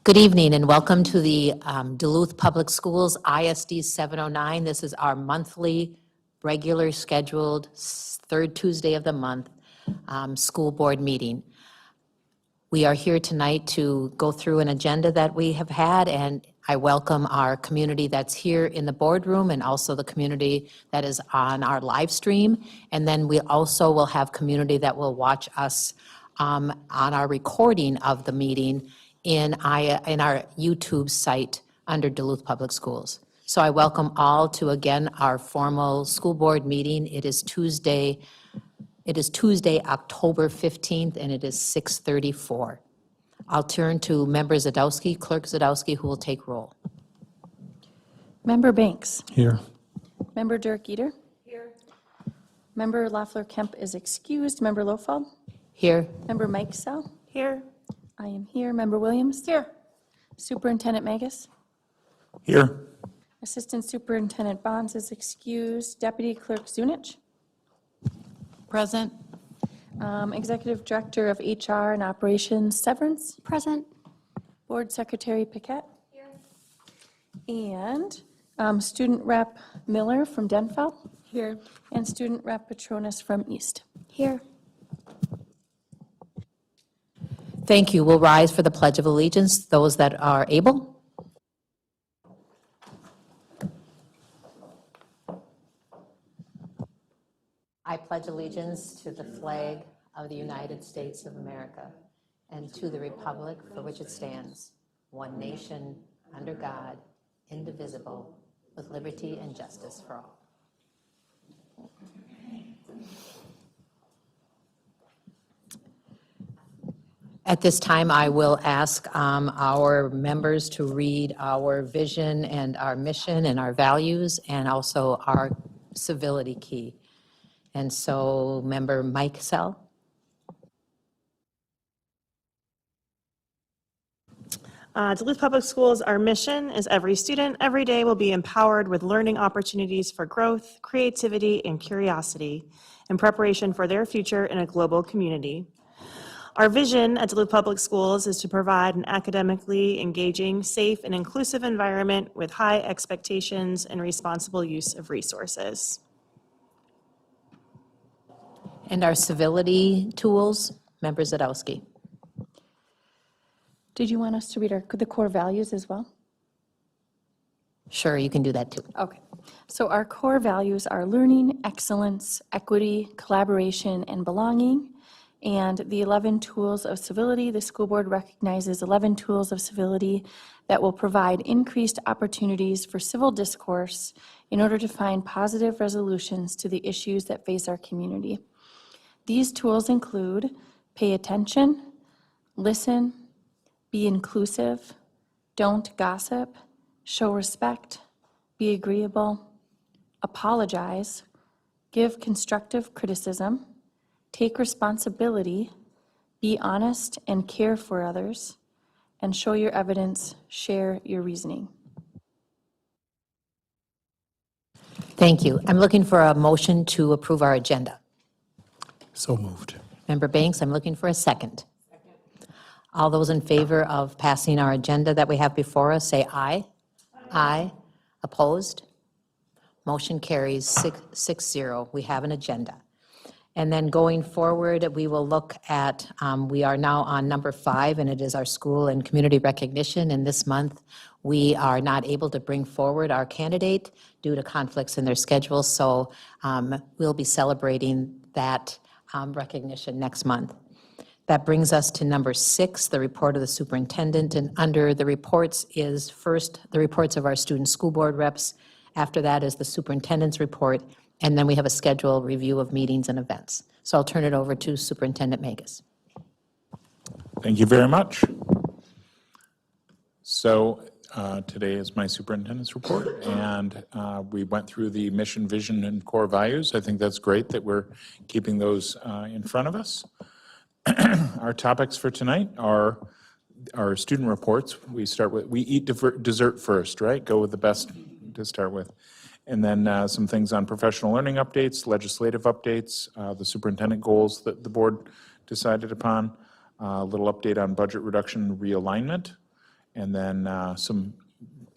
Good evening and welcome to the Duluth Public Schools ISD 709. This is our monthly, regular scheduled third Tuesday of the month school board meeting. We are here tonight to go through an agenda that we have had, and I welcome our community that's here in the boardroom and also the community that is on our live stream. And then we also will have community that will watch us on our recording of the meeting in our YouTube site under Duluth Public Schools. So I welcome all to, again, our formal school board meeting. It is Tuesday, October 15th, and it is 6:34. I'll turn to Member Zadowski, Clerk Zadowski, who will take roll. Member Banks. Here. Member Dirk Eater. Here. Member Loeffler Kemp is excused. Member Lofeld. Here. Member Mike Sell. Here. I am here. Member Williams. Here. Superintendent Magus. Here. Assistant Superintendent Bonds is excused. Deputy Clerk Zunich. Present. Executive Director of HR and Operations Severance. Present. Board Secretary Paquette. Here. And Student Rep Miller from Denfeld. Here. And Student Rep Petronas from East. Here. Thank you. We'll rise for the Pledge of Allegiance, those that are able. I pledge allegiance to the flag of the United States of America and to the republic for which it stands, one nation, under God, indivisible, with liberty and justice for all. At this time, I will ask our members to read our vision and our mission and our values and also our civility key. And so, Member Mike Sell. Duluth Public Schools, our mission is every student every day will be empowered with learning opportunities for growth, creativity, and curiosity in preparation for their future in a global community. Our vision at Duluth Public Schools is to provide an academically engaging, safe, and inclusive environment with high expectations and responsible use of resources. And our civility tools, Member Zadowski. Did you want us to read the core values as well? Sure, you can do that too. Okay. So our core values are learning, excellence, equity, collaboration, and belonging. And the 11 tools of civility, the school board recognizes 11 tools of civility that will provide increased opportunities for civil discourse in order to find positive resolutions to the issues that face our community. These tools include pay attention, listen, be inclusive, don't gossip, show respect, be agreeable, apologize, give constructive criticism, take responsibility, be honest and care for others, and show your evidence, share your reasoning. Thank you. I'm looking for a motion to approve our agenda. So moved. Member Banks, I'm looking for a second. All those in favor of passing our agenda that we have before us, say aye. Aye. Opposed? Motion carries 6-0. We have an agenda. And then going forward, we will look at, we are now on number 5, and it is our school and community recognition. And this month, we are not able to bring forward our candidate due to conflicts in their schedule. So we'll be celebrating that recognition next month. That brings us to number 6, the report of the superintendent. And under the reports is first the reports of our student school board reps. After that is the superintendent's report. And then we have a scheduled review of meetings and events. So I'll turn it over to Superintendent Magus. Thank you very much. So today is my superintendent's report, and we went through the mission, vision, and core values. I think that's great that we're keeping those in front of us. Our topics for tonight are our student reports. We start with, we eat dessert first, right? Go with the best to start with. And then some things on professional learning updates, legislative updates, the superintendent goals that the board decided upon, a little update on budget reduction and realignment, and then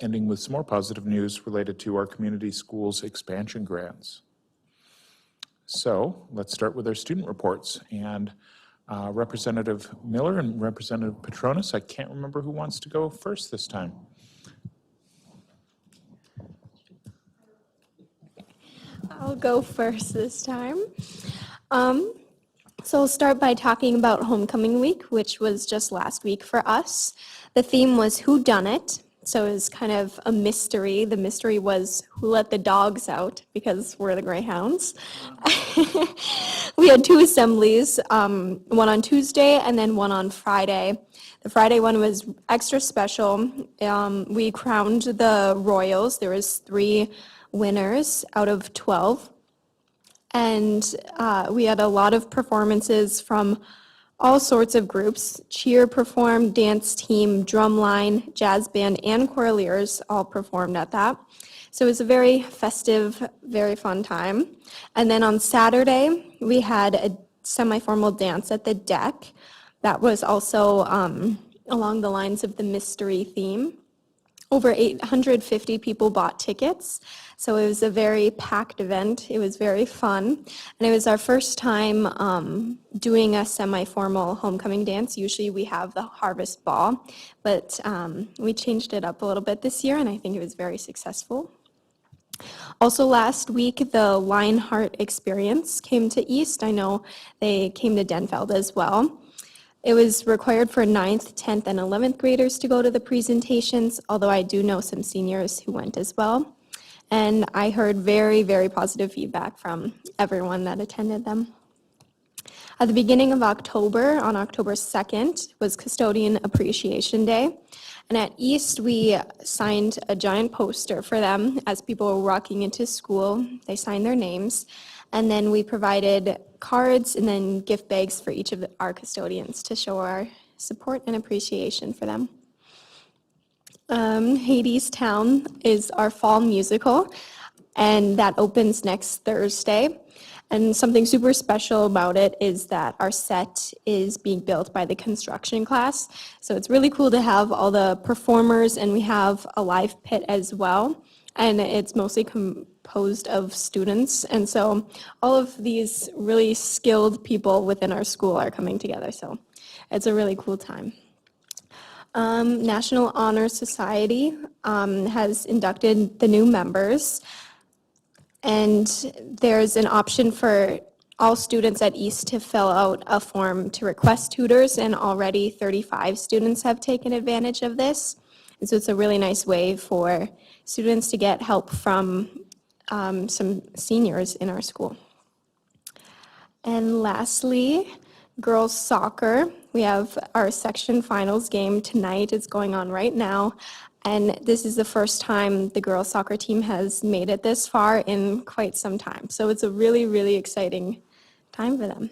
ending with some more positive news related to our community schools expansion grants. So let's start with our student reports. And Representative Miller and Representative Petronis, I can't remember who wants to go first this time. I'll go first this time. So I'll start by talking about Homecoming Week, which was just last week for us. The theme was Who Done It? So it was kind of a mystery. The mystery was who let the dogs out, because we're the Greyhounds. We had 2 assemblies, one on Tuesday and then one on Friday. The Friday one was extra special. We crowned the Royals. There was 3 winners out of 12. And we had a lot of performances from all sorts of groups. Cheer performed, dance team, drumline, jazz band, and choirliers all performed at that. So it was a very festive, very fun time. And then on Saturday, we had a semi-formal dance at the deck. That was also along the lines of the mystery theme. Over 850 people bought tickets, so it was a very packed event. It was very fun, and it was our first time doing a semi-formal homecoming dance. Usually we have the harvest ball, but we changed it up a little bit this year, and I think it was very successful. Also last week, the Lionheart Experience came to East. I know they came to Denfeld as well. It was required for 9th, 10th, and 11th graders to go to the presentations, although I do know some seniors who went as well. And I heard very, very positive feedback from everyone that attended them. At the beginning of October, on October 2nd, was Custodian Appreciation Day. And at East, we signed a giant poster for them as people were walking into school. They signed their names. And then we provided cards and then gift bags for each of our custodians to show our support and appreciation for them. Hades Town is our fall musical, and that opens next Thursday. And something super special about it is that our set is being built by the construction class. So it's really cool to have all the performers, and we have a live pit as well. And it's mostly composed of students. And so all of these really skilled people within our school are coming together. So it's a really cool time. National Honor Society has inducted the new members. And there's an option for all students at East to fill out a form to request tutors, and already 35 students have taken advantage of this. And so it's a really nice way for students to get help from some seniors in our school. And lastly, girls soccer. We have our section finals game tonight. It's going on right now. And this is the first time the girls soccer team has made it this far in quite some time. So it's a really, really exciting time for them.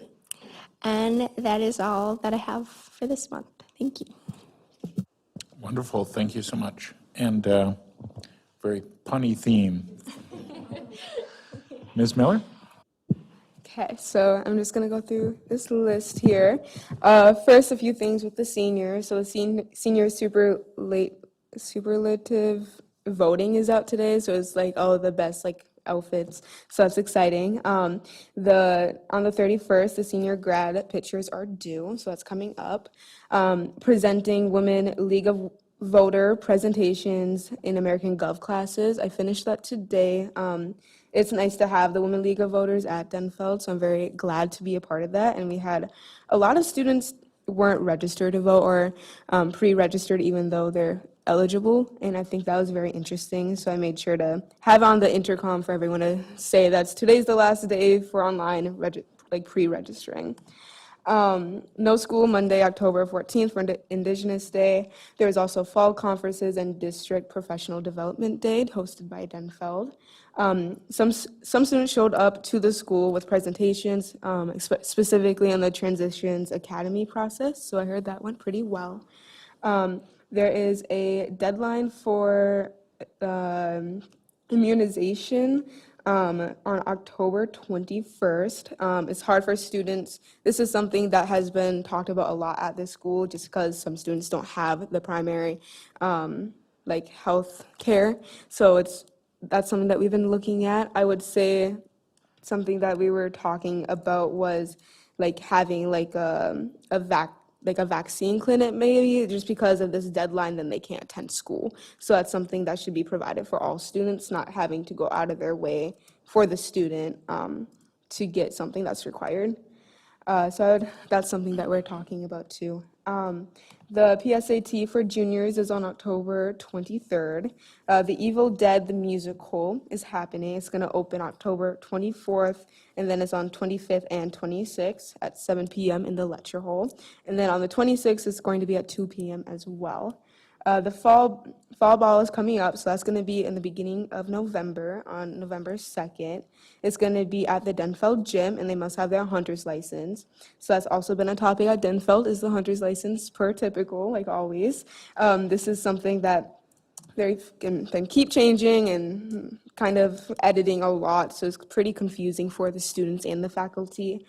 And that is all that I have for this month. Thank you. Wonderful, thank you so much. And very punny theme. Ms. Miller? Okay, so I'm just going to go through this list here. First, a few things with the seniors. So the senior superlative voting is out today, so it's like all the best outfits, so that's exciting. On the 31st, the senior grad pictures are due, so that's coming up. Presenting Women League of Voter presentations in American Gov classes. I finished that today. It's nice to have the Women League of Voters at Denfeld, so I'm very glad to be a part of that. And we had a lot of students weren't registered to vote or pre-registered even though they're eligible, and I think that was very interesting. So I made sure to have on the intercom for everyone to say that today's the last day for online pre-registering. No school Monday, October 14th for Indigenous Day. There was also fall conferences and district professional development day hosted by Denfeld. Some students showed up to the school with presentations, specifically on the Transitions Academy process, so I heard that went pretty well. There is a deadline for immunization on October 21st. It's hard for students. This is something that has been talked about a lot at this school just because some students don't have the primary like health care. So that's something that we've been looking at. I would say something that we were talking about was like having like a vaccine clinic maybe just because of this deadline then they can't attend school. So that's something that should be provided for all students, not having to go out of their way for the student to get something that's required. That's something that we're talking about too. The PSAT for juniors is on October 23rd. The Evil Dead, the musical, is happening. It's going to open October 24th, and then it's on 25th and 26th at 7 p.m. in the lecture hall. And then on the 26th, it's going to be at 2 p.m. as well. The fall ball is coming up, so that's going to be in the beginning of November, on November 2nd. It's going to be at the Denfeld Gym, and they must have their hunter's license. So that's also been a topic at Denfeld, is the hunter's license, per typical, like always. This is something that they can keep changing and kind of editing a lot, so it's pretty confusing for the students and the faculty.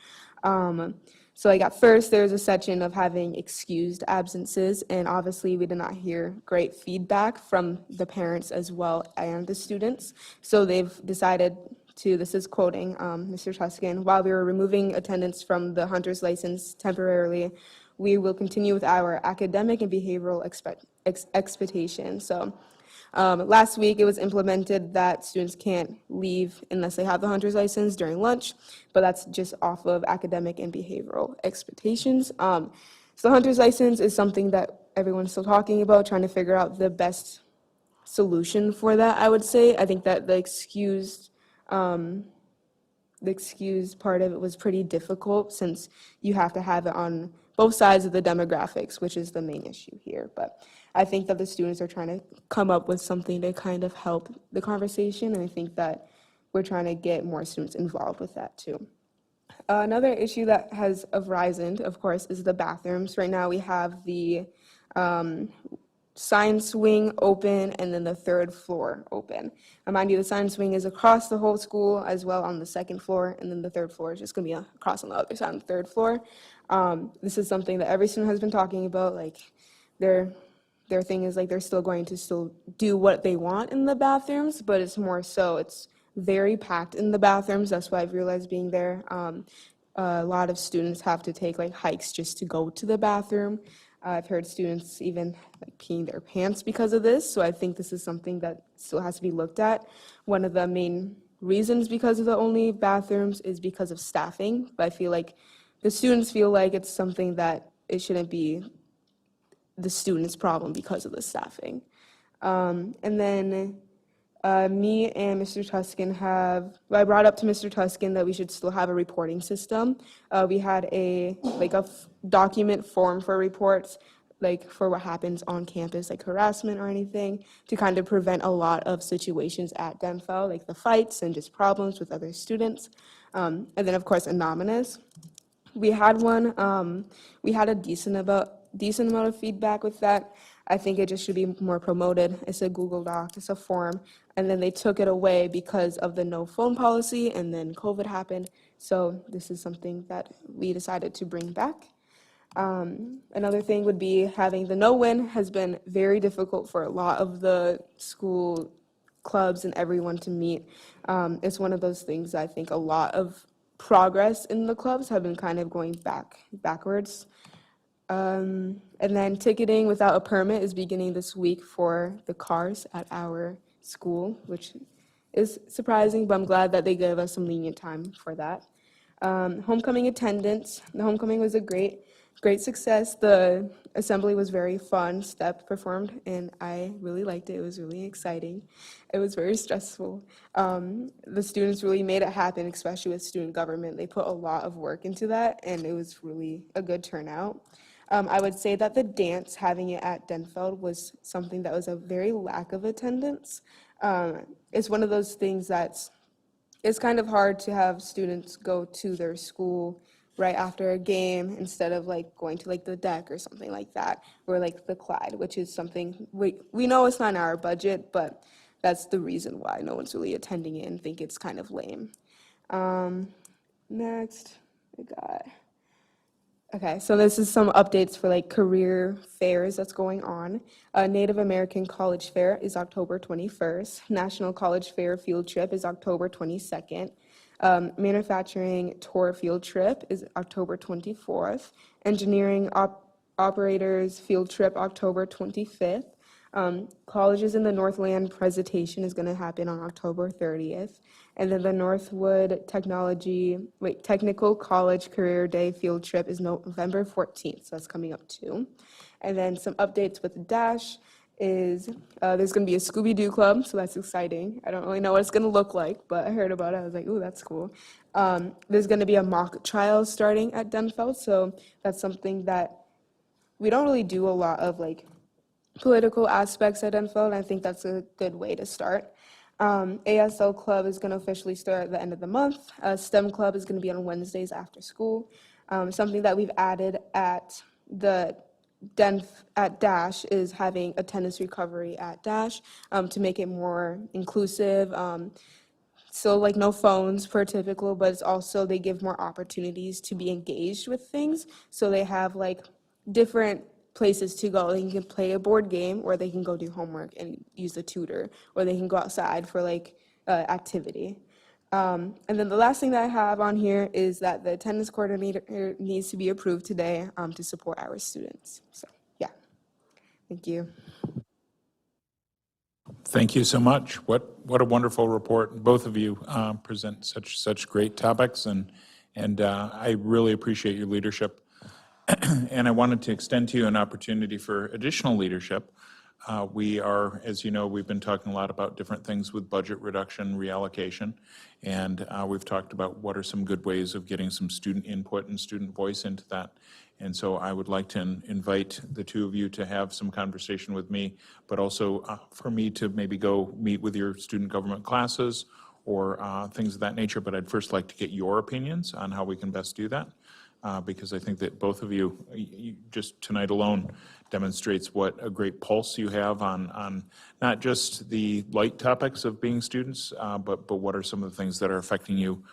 So like at first there was a section of having excused absences, and obviously we did not hear great feedback from the parents as well and the students. So they've decided to, this is quoting Mr. Tuscan, while we were removing attendance from the hunter's license temporarily, we will continue with our academic and behavioral expectations. So last week, it was implemented that students can't leave unless they have the hunter's license during lunch, but that's just off of academic and behavioral expectations. So the hunter's license is something that everyone's still talking about, trying to figure out the best solution for that, I would say. I think that the excused part of it was pretty difficult since you have to have it on both sides of the demographics, which is the main issue here. But I think that the students are trying to come up with something to kind of help the conversation, and I think that we're trying to get more students involved with that too. Another issue that has arisen, of course, is the bathrooms. Right now we have the science wing open and then the third floor open. Mind you, the science wing is across the whole school as well on the second floor, and then the third floor is just going to be across on the other side on the third floor. This is something that every student has been talking about. Like their thing is like they're still going to still do what they want in the bathrooms, but it's more so it's very packed in the bathrooms. That's why I've realized being there. A lot of students have to take like hikes just to go to the bathroom. I've heard students even like peeing their pants because of this, so I think this is something that still has to be looked at. One of the main reasons because of the only bathrooms is because of staffing, but I feel like the students feel like it's something that it shouldn't be the students' problem because of the staffing. And then me and Mr. Tuscan I brought up to Mr. Tuscan that we should still have a reporting system. We had a document form for reports, like for what happens on campus, like harassment or anything, to kind of prevent a lot of situations at Denfeld, like the fights and just problems with other students. And then of course, anonymous. We had one, we had a decent amount of feedback with that. I think it just should be more promoted. It's a Google Doc, it's a form, and then they took it away because of the no phone policy, and then COVID happened. So this is something that we decided to bring back. Another thing would be having the no-win has been very difficult for a lot of the school clubs and everyone to meet. It's one of those things I think a lot of progress in the clubs have been kind of going backwards. And then ticketing without a permit is beginning this week for the cars at our school, which is surprising, but I'm glad that they gave us some lenient time for that. Homecoming attendance. The homecoming was a great success. The assembly was very fun. Step performed, and I really liked it. It was really exciting. It was very stressful. The students really made it happen, especially with student government. They put a lot of work into that, and it was really a good turnout. I would say that the dance, having it at Denfeld, was something that was a very lack of attendance. It's one of those things it's kind of hard to have students go to their school right after a game instead of like going to like the deck or something like that, or like the Clyde, which is something we know it's not in our budget, but that's the reason why no one's really attending it and think it's kind of lame. Next, we got. Okay, so this is some updates for like career fairs that's going on. Native American College Fair is October 21st. National College Fair Field Trip is October 22nd. Manufacturing Tour Field Trip is October 24th. Engineering Operators Field Trip October 25th. Colleges in the Northland presentation is going to happen on October 30th. And then the Northwood Technical College Career Day field trip is November 14th, so that's coming up too. And then some updates with Dash is there's going to be a Scooby-Doo club, so that's exciting. I don't really know what it's going to look like, but I heard about it. I was like, ooh, that's cool. There's going to be a mock trial starting at Denfeld, so that's something that we don't really do a lot of, like, political aspects at Denfeld, and I think that's a good way to start. ASL Club is going to officially start at the end of the month. STEM Club is going to be on Wednesdays after school. Something that we've added at Dash is having attendance recovery at Dash to make it more inclusive. So like no phones per typical, but it's also they give more opportunities to be engaged with things. So they have like different places to go. They can play a board game, or they can go do homework and use a tutor, or they can go outside for like activity. And then the last thing that I have on here is that the attendance coordinator needs to be approved today to support our students. So yeah, thank you. Thank you so much. What a wonderful report. Both of you present such great topics, and I really appreciate your leadership. And I wanted to extend to you an opportunity for additional leadership. We are, as you know, we've been talking a lot about different things with budget reduction, reallocation, and we've talked about what are some good ways of getting some student input and student voice into that. And so I would like to invite the two of you to have some conversation with me, but also for me to maybe go meet with your student government classes or things of that nature. But I'd first like to get your opinions on how we can best do that. Because I think that both of you, just tonight alone, demonstrates what a great pulse you have on not just the light topics of being students, but what are some of the things that are affecting you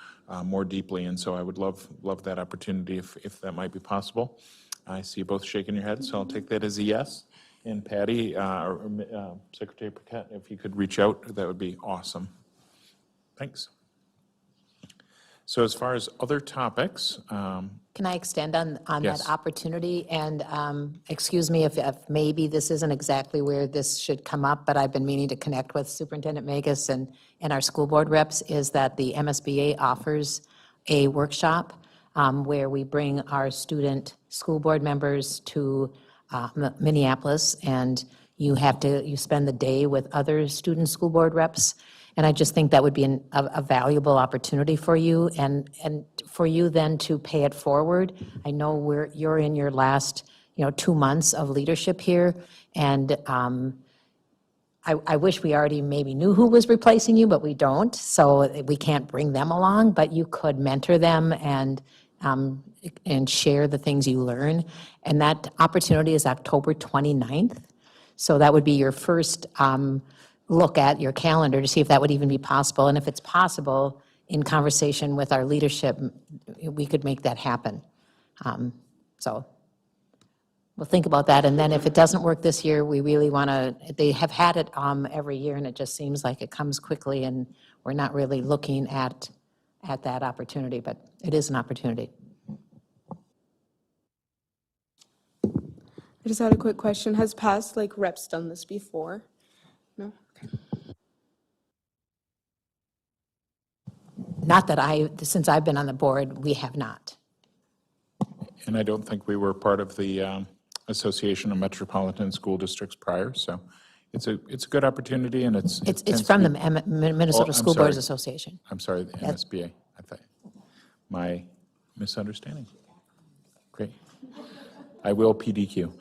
more deeply. And so I would love that opportunity if that might be possible. I see you both shaking your heads, so I'll take that as a yes. And Patty, or Secretary Paquette, if you could reach out, that would be awesome. Thanks. So as far as other topics, Can I extend on Yes. that opportunity? And excuse me if maybe this isn't exactly where this should come up, but I've been meaning to connect with Superintendent Magus and our school board reps, is that the MSBA offers a workshop where we bring our student school board members to Minneapolis, and you spend the day with other student school board reps. And I just think that would be a valuable opportunity for you, and for you then to pay it forward. I know you're in your last 2 months of leadership here, and I wish we already maybe knew who was replacing you, but we don't, so we can't bring them along, but you could mentor them and share the things you learn. And that opportunity is October 29th. So that would be your first look at your calendar to see if that would even be possible. And if it's possible, in conversation with our leadership, we could make that happen. So we'll think about that. And then if it doesn't work this year, we really want to, they have had it every year, and it just seems like it comes quickly, and we're not really looking at that opportunity, but it is an opportunity. I just had a quick question. Has past reps done this before? No? Okay. Not that since I've been on the board, we have not. and I don't think we were part of the Association of Metropolitan School Districts prior, so it's a good opportunity, and it It's tends from to the be- Minnesota I'm School Boards sorry. Association. I'm sorry, the MSBA. I thought, my misunderstanding. Great. I will PDQ.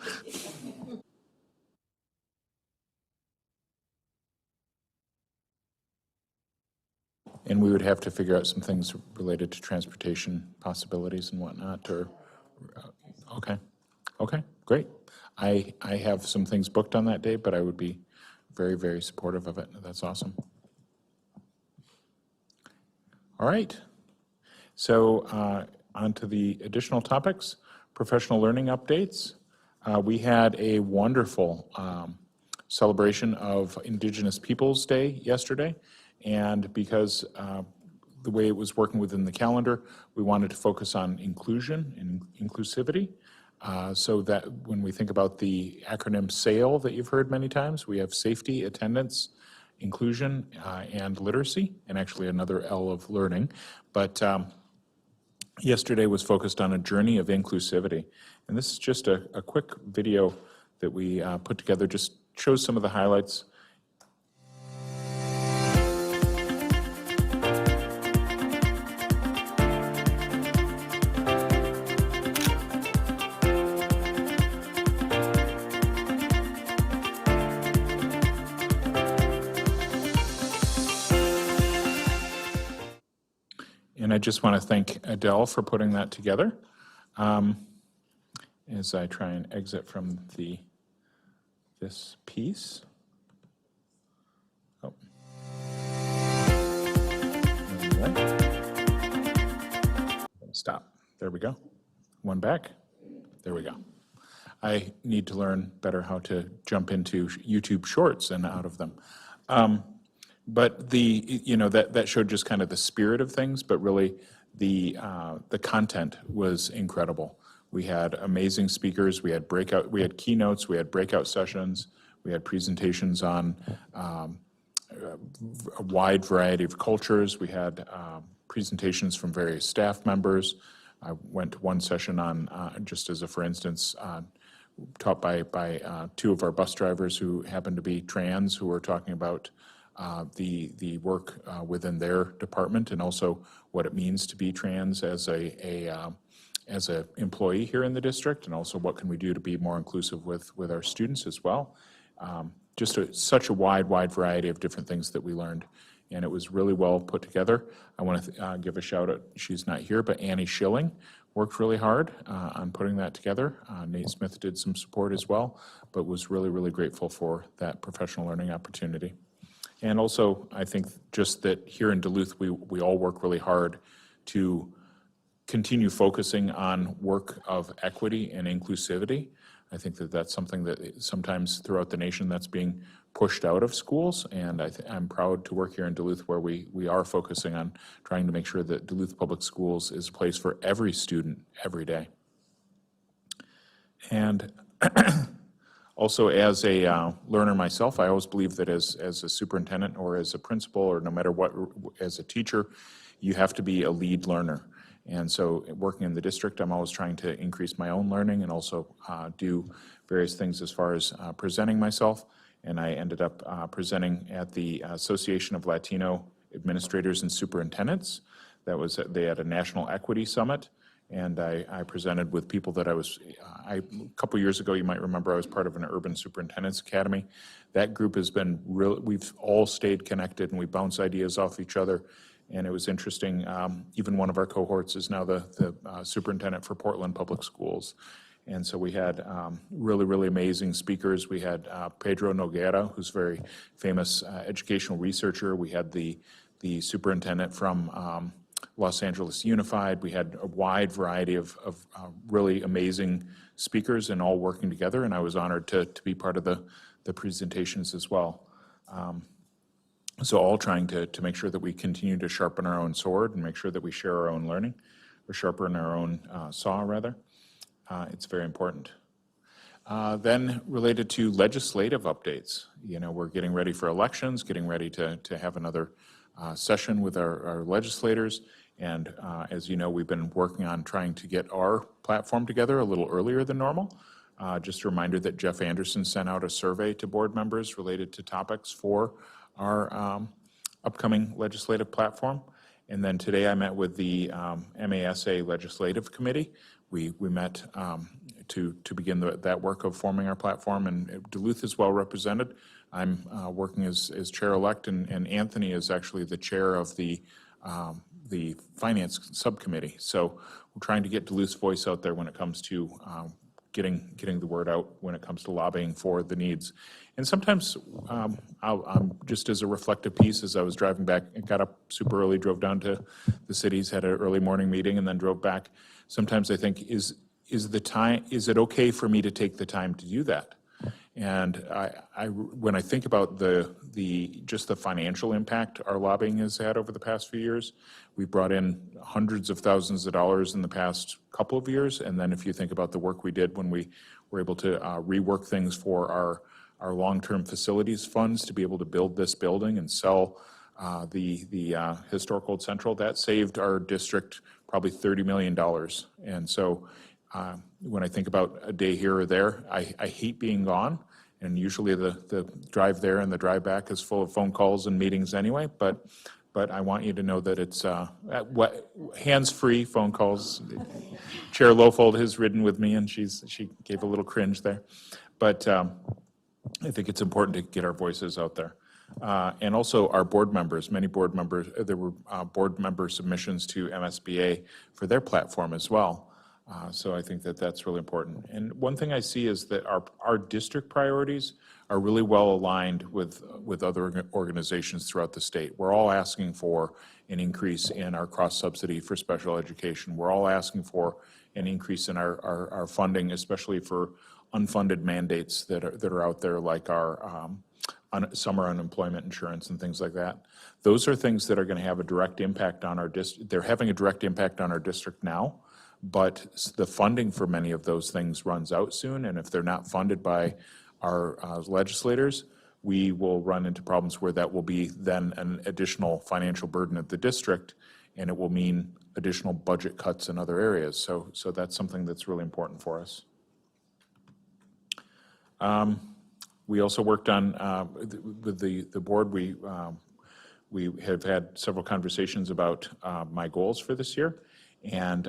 And we would have to figure out some things related to transportation possibilities and whatnot, or, okay, great. I have some things booked on that day, but I would be very, very supportive of it. That's awesome. All right. So on to the additional topics, professional learning updates. We had a wonderful celebration of Indigenous Peoples Day yesterday, and because the way it was working within the calendar, we wanted to focus on inclusion and inclusivity. So that when we think about the acronym SAIL that you've heard many times, we have safety, attendance, inclusion, and literacy, and actually another L of learning. But yesterday was focused on a journey of inclusivity. And this is just a quick video that we put together, just shows some of the highlights. And I just want to thank Adele for putting that together. As I try and exit from this piece. Oh. Stop. There we go. One back. There we go. I need to learn better how to jump into YouTube Shorts and out of them. But that showed just kind of the spirit of things, but really the content was incredible. We had amazing speakers. We had keynotes. We had breakout sessions. We had presentations on a wide variety of cultures. We had presentations from various staff members. I went to one session on, just as a for instance, taught by two of our bus drivers who happen to be trans, who were talking about the work within their department, and also what it means to be trans as a employee here in the district, and also what can we do to be more inclusive with our students as well. Just such a wide variety of different things that we learned, and it was really well put together. I want to give a shout out, she's not here, but Annie Schilling worked really hard on putting that together. Nate Smith did some support as well, but was really grateful for that professional learning opportunity. And also, I think just that here in Duluth, we all work really hard to continue focusing on work of equity and inclusivity. I think that that's something that sometimes throughout the nation that's being pushed out of schools, and I'm proud to work here in Duluth where we are focusing on trying to make sure that Duluth Public Schools is a place for every student every day. And also, as a learner myself, I always believe that as a superintendent or as a principal or no matter what, as a teacher, you have to be a lead learner. And so working in the district, I'm always trying to increase my own learning and also do various things as far as presenting myself. And I ended up presenting at the Association of Latino Administrators and Superintendents. They had a National Equity Summit. And I presented with people that a couple years ago, you might remember I was part of an Urban Superintendent's Academy. That group has been we've all stayed connected and we bounce ideas off each other. And it was interesting, even one of our cohorts is now the superintendent for Portland Public Schools. And so we had really amazing speakers. We had Pedro Noguera, who's a very famous educational researcher. We had the superintendent from Los Angeles Unified. We had a wide variety of really amazing speakers and all working together, and I was honored to be part of the presentations as well. So all trying to make sure that we continue to sharpen our own sword and make sure that we share our own learning, or sharpen our own saw, rather. It's very important. Then related to legislative updates, we're getting ready for elections, getting ready to have another session with our legislators. And as you know, we've been working on trying to get our platform together a little earlier than normal. Just a reminder that Jeff Anderson sent out a survey to board members related to topics for our upcoming legislative platform. And then today I met with the MASA Legislative Committee. We met to begin that work of forming our platform, and Duluth is well represented. I'm working as chair-elect, and Anthony is actually the chair of the finance subcommittee. So we're trying to get Duluth's voice out there when it comes to getting the word out when it comes to lobbying for the needs. And sometimes, I'm just as a reflective piece, as I was driving back, I got up super early, drove down to the cities, had an early morning meeting, and then drove back. Sometimes I think, is it okay for me to take the time to do that? And when I think about just the financial impact our lobbying has had over the past few years, we brought in hundreds of thousands of dollars in the past couple of years. And then if you think about the work we did when we were able to rework things for our long-term facilities funds to be able to build this building and sell the historic Old Central, that saved our district probably $30 million. And so when I think about a day here or there, I hate being gone. And usually the drive there and the drive back is full of phone calls and meetings anyway. But I want you to know that it's hands-free phone calls. Chair Lofold has ridden with me, and she gave a little cringe there. But I think it's important to get our voices out there. And also our board members, many board members, there were board member submissions to MSBA for their platform as well. So I think that that's really important. And one thing I see is that our district priorities are really well aligned with other organizations throughout the state. We're all asking for an increase in our cross-subsidy for special education. We're all asking for an increase in our funding, especially for unfunded mandates that are out there, like our summer unemployment insurance and things like that. Those are things that are going to have a direct impact on our district. They're having a direct impact on our district now, but the funding for many of those things runs out soon, and if they're not funded by our legislators, we will run into problems where that will be then an additional financial burden at the district, and it will mean additional budget cuts in other areas. So that's something that's really important for us. We also worked on, with the board, we have had several conversations about my goals for this year. And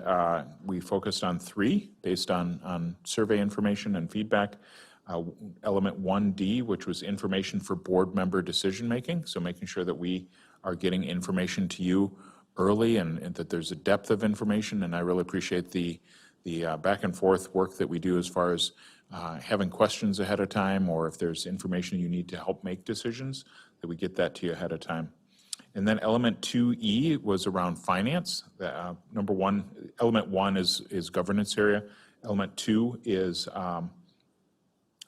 we focused on 3 based on survey information and feedback. Element 1D, which was information for board member decision-making, so making sure that we are getting information to you early and that there's a depth of information. And I really appreciate the back and forth work that we do as far as having questions ahead of time, or if there's information you need to help make decisions, that we get that to you ahead of time. And then element 2E was around finance. Element 1 is governance area. Element 2 is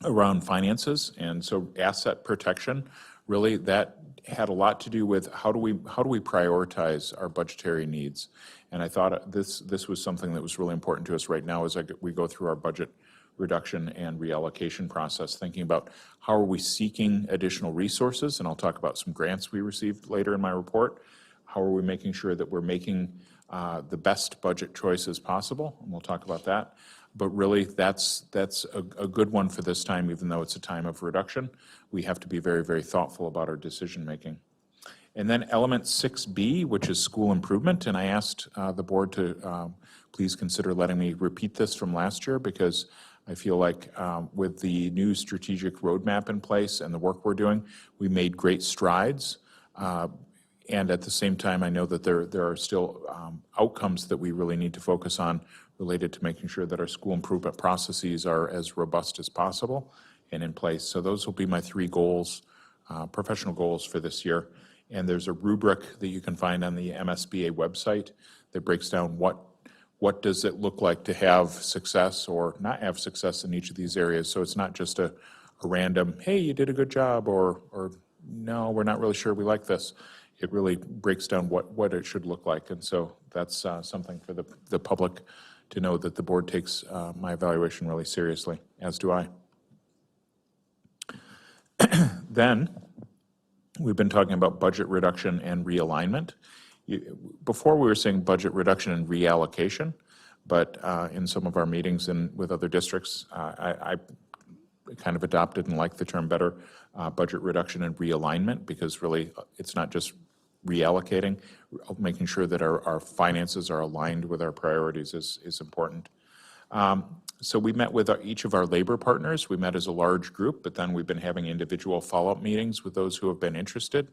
around finances, and so asset protection. Really, that had a lot to do with how do we prioritize our budgetary needs. And I thought this was something that was really important to us right now as we go through our budget reduction and reallocation process, thinking about how are we seeking additional resources, and I'll talk about some grants we received later in my report. How are we making sure that we're making the best budget choices possible, and we'll talk about that. But really, that's a good one for this time, even though it's a time of reduction. We have to be very, very thoughtful about our decision making. And then element 6B, which is school improvement, and I asked the board to please consider letting me repeat this from last year, because I feel like with the new strategic roadmap in place and the work we're doing, we made great strides. And at the same time, I know that there are still outcomes that we really need to focus on related to making sure that our school improvement processes are as robust as possible and in place. So those will be my 3 goals, professional goals for this year. And there's a rubric that you can find on the MSBA website that breaks down what does it look like to have success or not have success in each of these areas. So it's not just a random, hey, you did a good job, or no, we're not really sure we like this. It really breaks down what it should look like. And so that's something for the public to know, that the board takes my evaluation really seriously, as do I. Then, we've been talking about budget reduction and realignment. Before we were saying budget reduction and reallocation, but in some of our meetings and with other districts, I kind of adopted and liked the term better, budget reduction and realignment, because really it's not just reallocating, making sure that our finances are aligned with our priorities is important. So we met with each of our labor partners. We met as a large group, but then we've been having individual follow-up meetings with those who have been interested.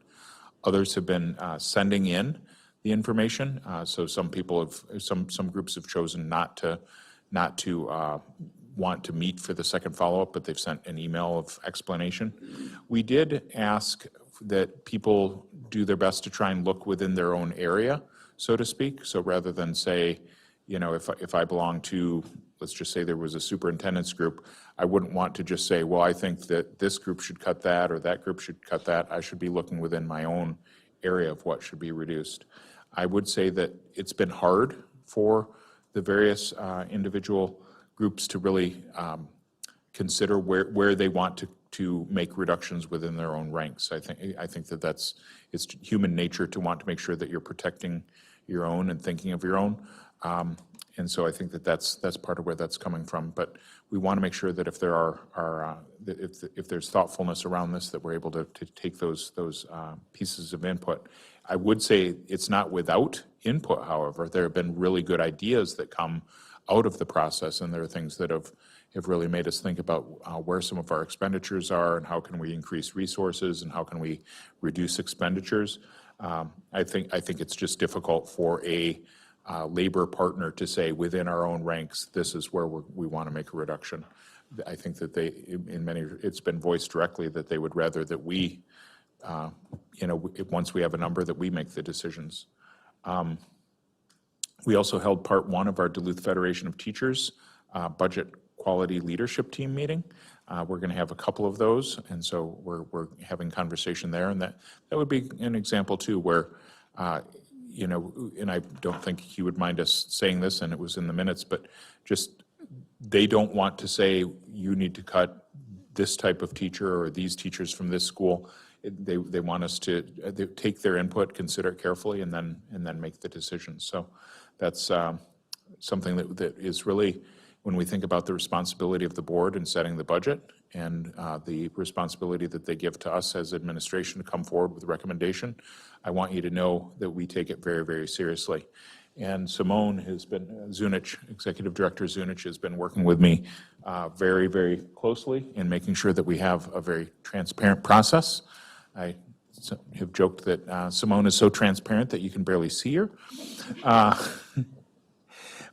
Others have been sending in the information. So some people have, some groups have chosen not to want to meet for the second follow-up, but they've sent an email of explanation. We did ask that people do their best to try and look within their own area, so to speak. So rather than say, you know, if I belong to, let's just say there was a superintendent's group, I wouldn't want to just say, well, I think that this group should cut that or that group should cut that. I should be looking within my own area of what should be reduced. I would say that it's been hard for the various individual groups to really consider where they want to make reductions within their own ranks. I think that it's human nature to want to make sure that you're protecting your own and thinking of your own. And so I think that that's part of where that's coming from. But we want to make sure that if there if there's thoughtfulness around this, that we're able to take those pieces of input. I would say it's not without input, however. There have been really good ideas that come out of the process, and there are things that have really made us think about where some of our expenditures are and how can we increase resources and how can we reduce expenditures. I think it's just difficult for a labor partner to say within our own ranks, this is where we want to make a reduction. I think that it's been voiced directly that they would rather that we, once we have a number, that we make the decisions. We also held part one of our Duluth Federation of Teachers budget quality leadership team meeting. We're going to have a couple of those, and so we're having conversation there, and that would be an example too where, and I don't think he would mind us saying this, and it was in the minutes, but just they don't want to say you need to cut this type of teacher or these teachers from this school. They want us to take their input, consider it carefully, and then make the decision. So that's something that is really, when we think about the responsibility of the board in setting the budget and the responsibility that they give to us as administration to come forward with a recommendation, I want you to know that we take it very, very seriously. And Simone has been, Zunich, Executive Director Zunich, has been working with me very, very closely in making sure that we have a very transparent process. I have joked that Simone is so transparent that you can barely see her.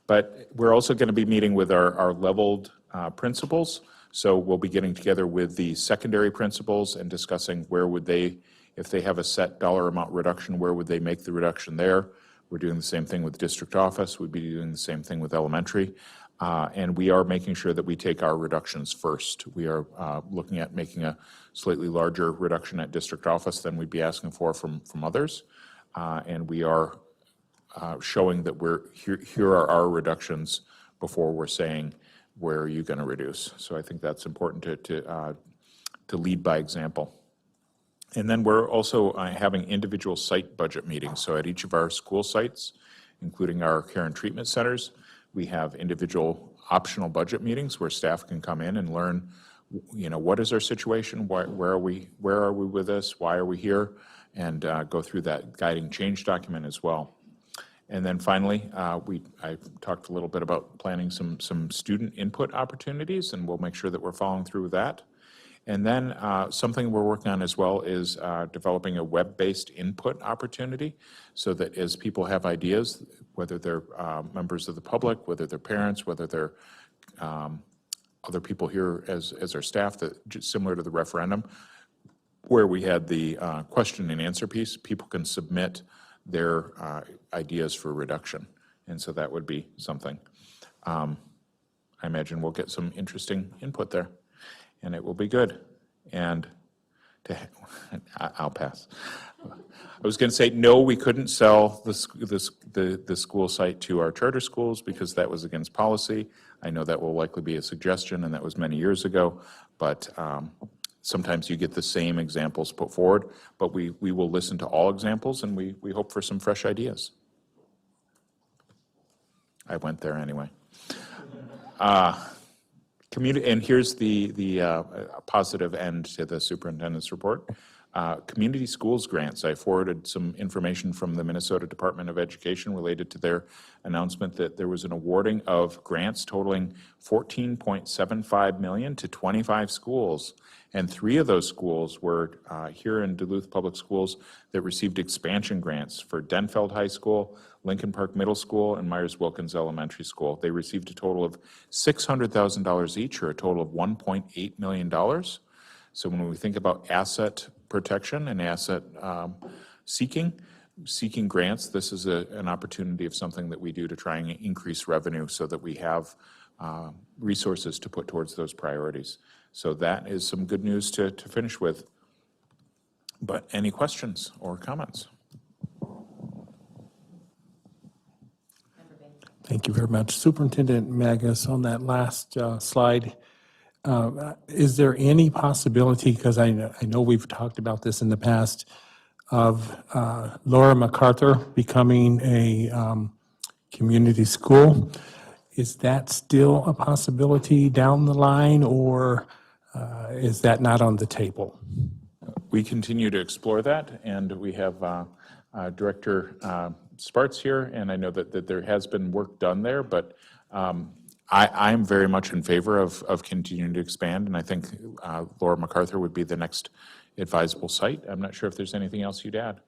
But we're also going to be meeting with our leveled principals. So we'll be getting together with the secondary principals and discussing where would they, if they have a set dollar amount reduction, where would they make the reduction there? We're doing the same thing with district office. We'd be doing the same thing with elementary. And we are making sure that we take our reductions first. We are looking at making a slightly larger reduction at district office than we'd be asking for from others. And we are showing that here are our reductions before we're saying, where are you going to reduce? So I think that's important to lead by example. And then we're also having individual site budget meetings. So at each of our school sites, including our care and treatment centers, we have individual optional budget meetings where staff can come in and learn, what is our situation? Where are we with this? Why are we here? And go through that guiding change document as well. And then finally, I talked a little bit about planning some student input opportunities, and we'll make sure that we're following through with that. And then something we're working on as well is developing a web-based input opportunity so that as people have ideas, whether they're members of the public, whether they're parents, whether they're other people here as our staff, that just similar to the referendum, where we had the question and answer piece, people can submit their ideas for reduction. And so that would be something. I imagine we'll get some interesting input there, and it will be good. And I'll pass. I was going to say, no, we couldn't sell the school site to our charter schools because that was against policy. I know that will likely be a suggestion, and that was many years ago, but sometimes you get the same examples put forward, but we will listen to all examples, and we hope for some fresh ideas. I went there anyway. And here's the positive end to the superintendent's report. community schools grants. I forwarded some information from the Minnesota Department of Education related to their announcement that there was an awarding of grants totaling $14.75 million to 25 schools. And 3 of those schools were here in Duluth Public Schools that received expansion grants for Denfeld High School, Lincoln Park Middle School, and Myers-Wilkins Elementary School. They received a total of $600,000 each, or a total of $1.8 million. So when we think about asset protection and asset seeking grants, this is an opportunity of something that we do to try and increase revenue so that we have resources to put towards those priorities. So that is some good news to finish with. But any questions or comments? Thank you very much. Superintendent Magus, on that last slide, is there any possibility, because I know we've talked about this in the past, of Laura MacArthur becoming a community school? Is that still a possibility down the line, or is that not on the table? We continue to explore that, and we have Director Sparts here, and I know that there has been work done there, but I'm very much in favor of continuing to expand, and I think Laura MacArthur would be the next advisable site. I'm not sure if there's anything else you'd add.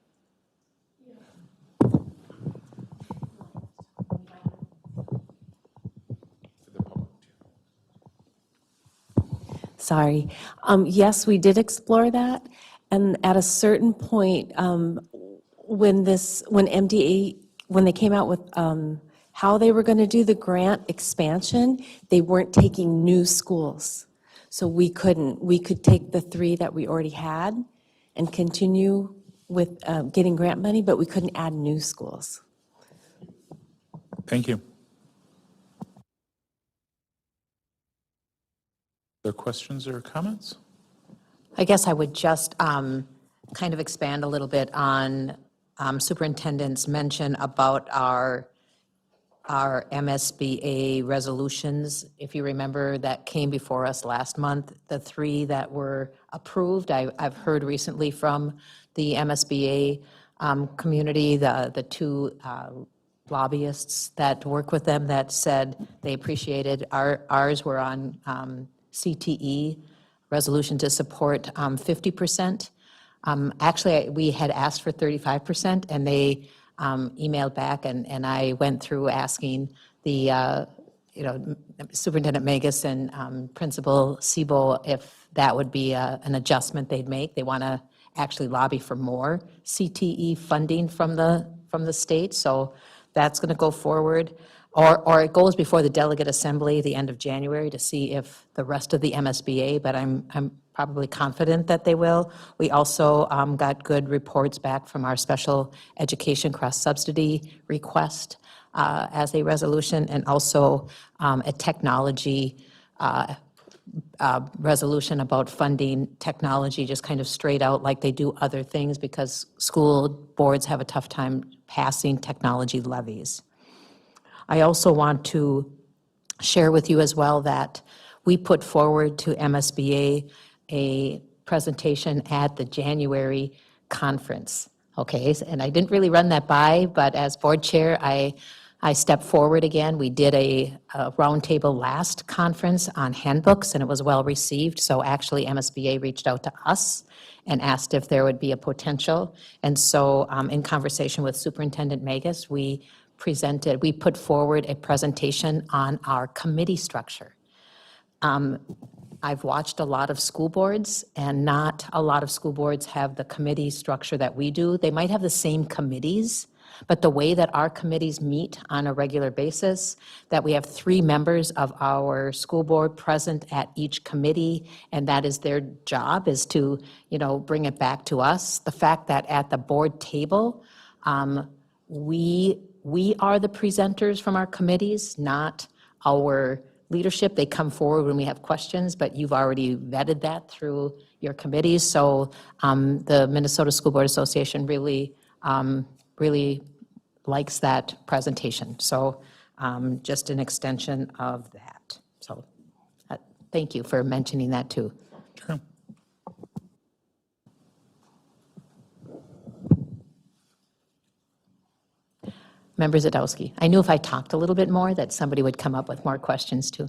Sorry. Yes, we did explore that, and at a certain point, when MDA, when they came out with how they were going to do the grant expansion, they weren't taking new schools. So we couldn't. We could take the 3 that we already had and continue with getting grant money, but we couldn't add new schools. Thank you. Other questions or comments? I guess I would just kind of expand a little bit on Superintendent's mention about our MSBA resolutions. If you remember, that came before us last month, the 3 that were approved. I've heard recently from the MSBA community, the 2 lobbyists that work with them that said they appreciated ours were on CTE resolution to support 50%. Actually, we had asked for 35%, and they emailed back, and I went through asking the, Superintendent Magus and Principal Siebel if that would be an adjustment they'd make. They want to actually lobby for more CTE funding from the state, so that's going to go forward. Or it goes before the delegate assembly the end of January to see if the rest of the MSBA, but I'm probably confident that they will. We also got good reports back from our special education cross-subsidy request as a resolution, and also a technology resolution about funding technology just kind of straight out like they do other things, because school boards have a tough time passing technology levies. I also want to share with you as well that we put forward to MSBA a presentation at the January conference, okay? And I didn't really run that by, but as board chair, I stepped forward again. We did a roundtable last conference on handbooks, and it was well received. So actually, MSBA reached out to us and asked if there would be a potential. And so in conversation with Superintendent Magus, we put forward a presentation on our committee structure. I've watched a lot of school boards, and not a lot of school boards have the committee structure that we do. They might have the same committees, but the way that our committees meet on a regular basis, that we have 3 members of our school board present at each committee, and that is their job, is to, bring it back to us. The fact that at the board table, we are the presenters from our committees, not our leadership. They come forward when we have questions, but you've already vetted that through your committees. So the Minnesota School Board Association really likes that presentation. So just an extension of that. So thank you for mentioning that too. Sure. Member Zadowski. I knew if I talked a little bit more that somebody would come up with more questions too.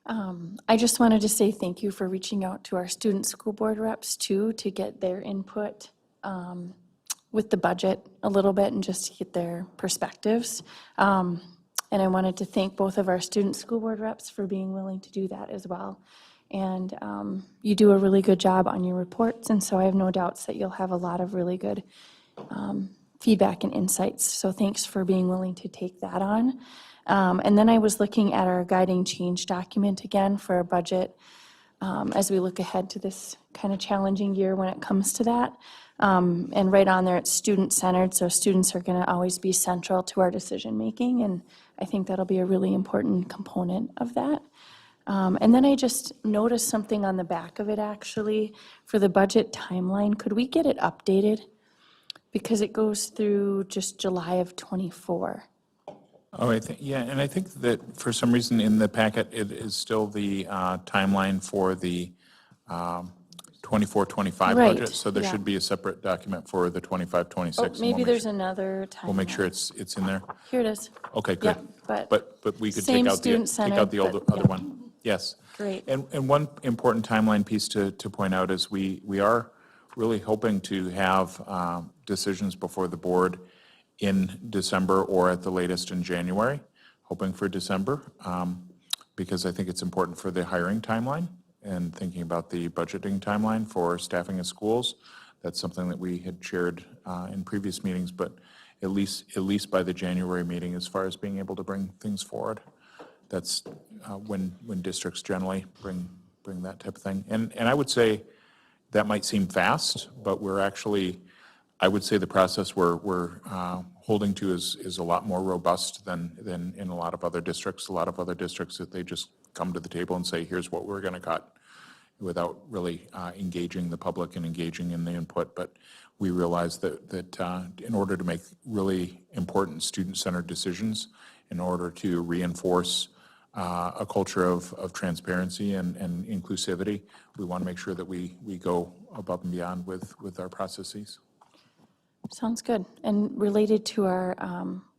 I just wanted to say thank you for reaching out to our student school board reps too, to get their input with the budget a little bit and just to get their perspectives. And I wanted to thank both of our student school board reps for being willing to do that as well. And you do a really good job on your reports, and so I have no doubts that you'll have a lot of really good feedback and insights. So thanks for being willing to take that on. And then I was looking at our guiding change document again for our budget as we look ahead to this kind of challenging year when it comes to that. And right on there, it's student-centered, so students are going to always be central to our decision-making, and I think that'll be a really important component of that. And then I just noticed something on the back of it, actually, for the budget timeline. Could we get it updated? Because it goes through just July of '24. Oh, yeah, and I think that for some reason in the packet, it is still the timeline for the 24-25 Right, budget, so there yeah. should be a separate document for the 25-26. Oh, and maybe we'll there's make, another timeline. we'll make sure it's in there. Here it is. Okay, good. Yeah, But we could same take out student-centered, the but, other yeah. one. Yes. Great. And one important timeline piece to point out is we are really hoping to have decisions before the board in December or at the latest in January, hoping for December, because I think it's important for the hiring timeline and thinking about the budgeting timeline for staffing at schools. That's something that we had shared in previous meetings, but at least by the January meeting, as far as being able to bring things forward. That's when districts generally bring that type of thing. And I would say that might seem fast, but we're actually, I would say the process we're holding to is a lot more robust than in a lot of other districts. A lot of other districts that they just come to the table and say, here's what we're going to cut, without really engaging the public and engaging in the input. But we realize that in order to make really important student-centered decisions, in order to reinforce a culture of transparency and inclusivity, we want to make sure that we go above and beyond with our processes. Sounds good. And related to our,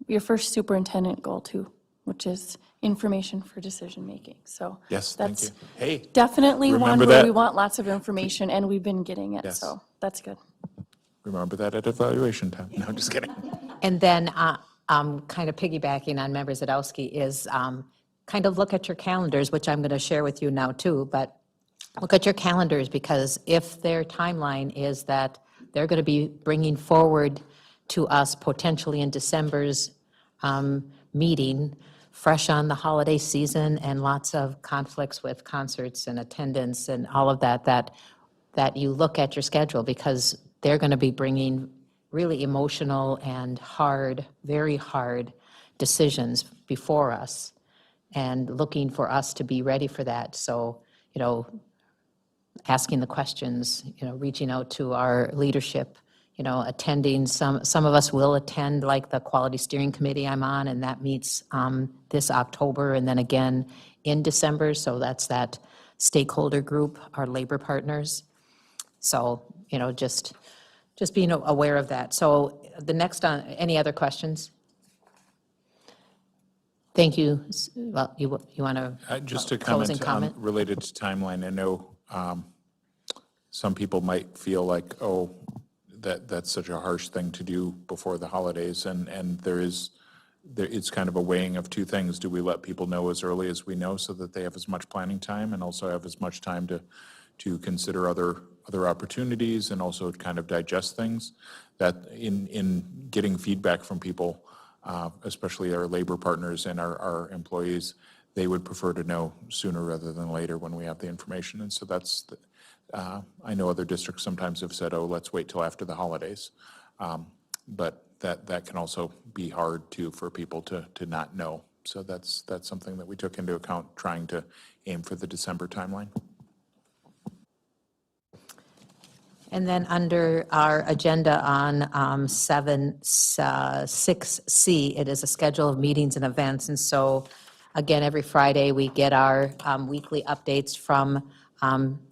your first superintendent goal too, which is information for decision-making. So Yes, thank that's you. Hey, definitely one remember where that. we want lots of information, and we've been getting it, Yes. so that's good. remember that at evaluation time. No, just kidding. And then kind of piggybacking on Member Zadowski is kind of look at your calendars, which I'm going to share with you now too, but look at your calendars, because if their timeline is that they're going to be bringing forward to us potentially in December's meeting, fresh on the holiday season and lots of conflicts with concerts and attendance and all of that you look at your schedule, because they're going to be bringing really emotional and hard, very hard decisions before us and looking for us to be ready for that. So, asking the questions, reaching out to our leadership, attending, some of us will attend, like the Quality Steering Committee I'm on, and that meets this October and then again in December. So that's that stakeholder group, our labor partners. So, just being aware of that. So the next on, any other questions? Thank you. Well, you want to Just to closing comment comment? related to timeline, I know some people might feel like, oh, that's such a harsh thing to do before the holidays, and it's kind of a weighing of two things. Do we let people know as early as we know so that they have as much planning time and also have as much time to consider other opportunities and also kind of digest things? That in getting feedback from people, especially our labor partners and our employees, they would prefer to know sooner rather than later when we have the information. And so that's, I know other districts sometimes have said, oh, let's wait till after the holidays. But that can also be hard too for people to not know. So that's something that we took into account, trying to aim for the December timeline. And then under our agenda on 6C, it is a schedule of meetings and events. And so, again, every Friday, we get our weekly updates from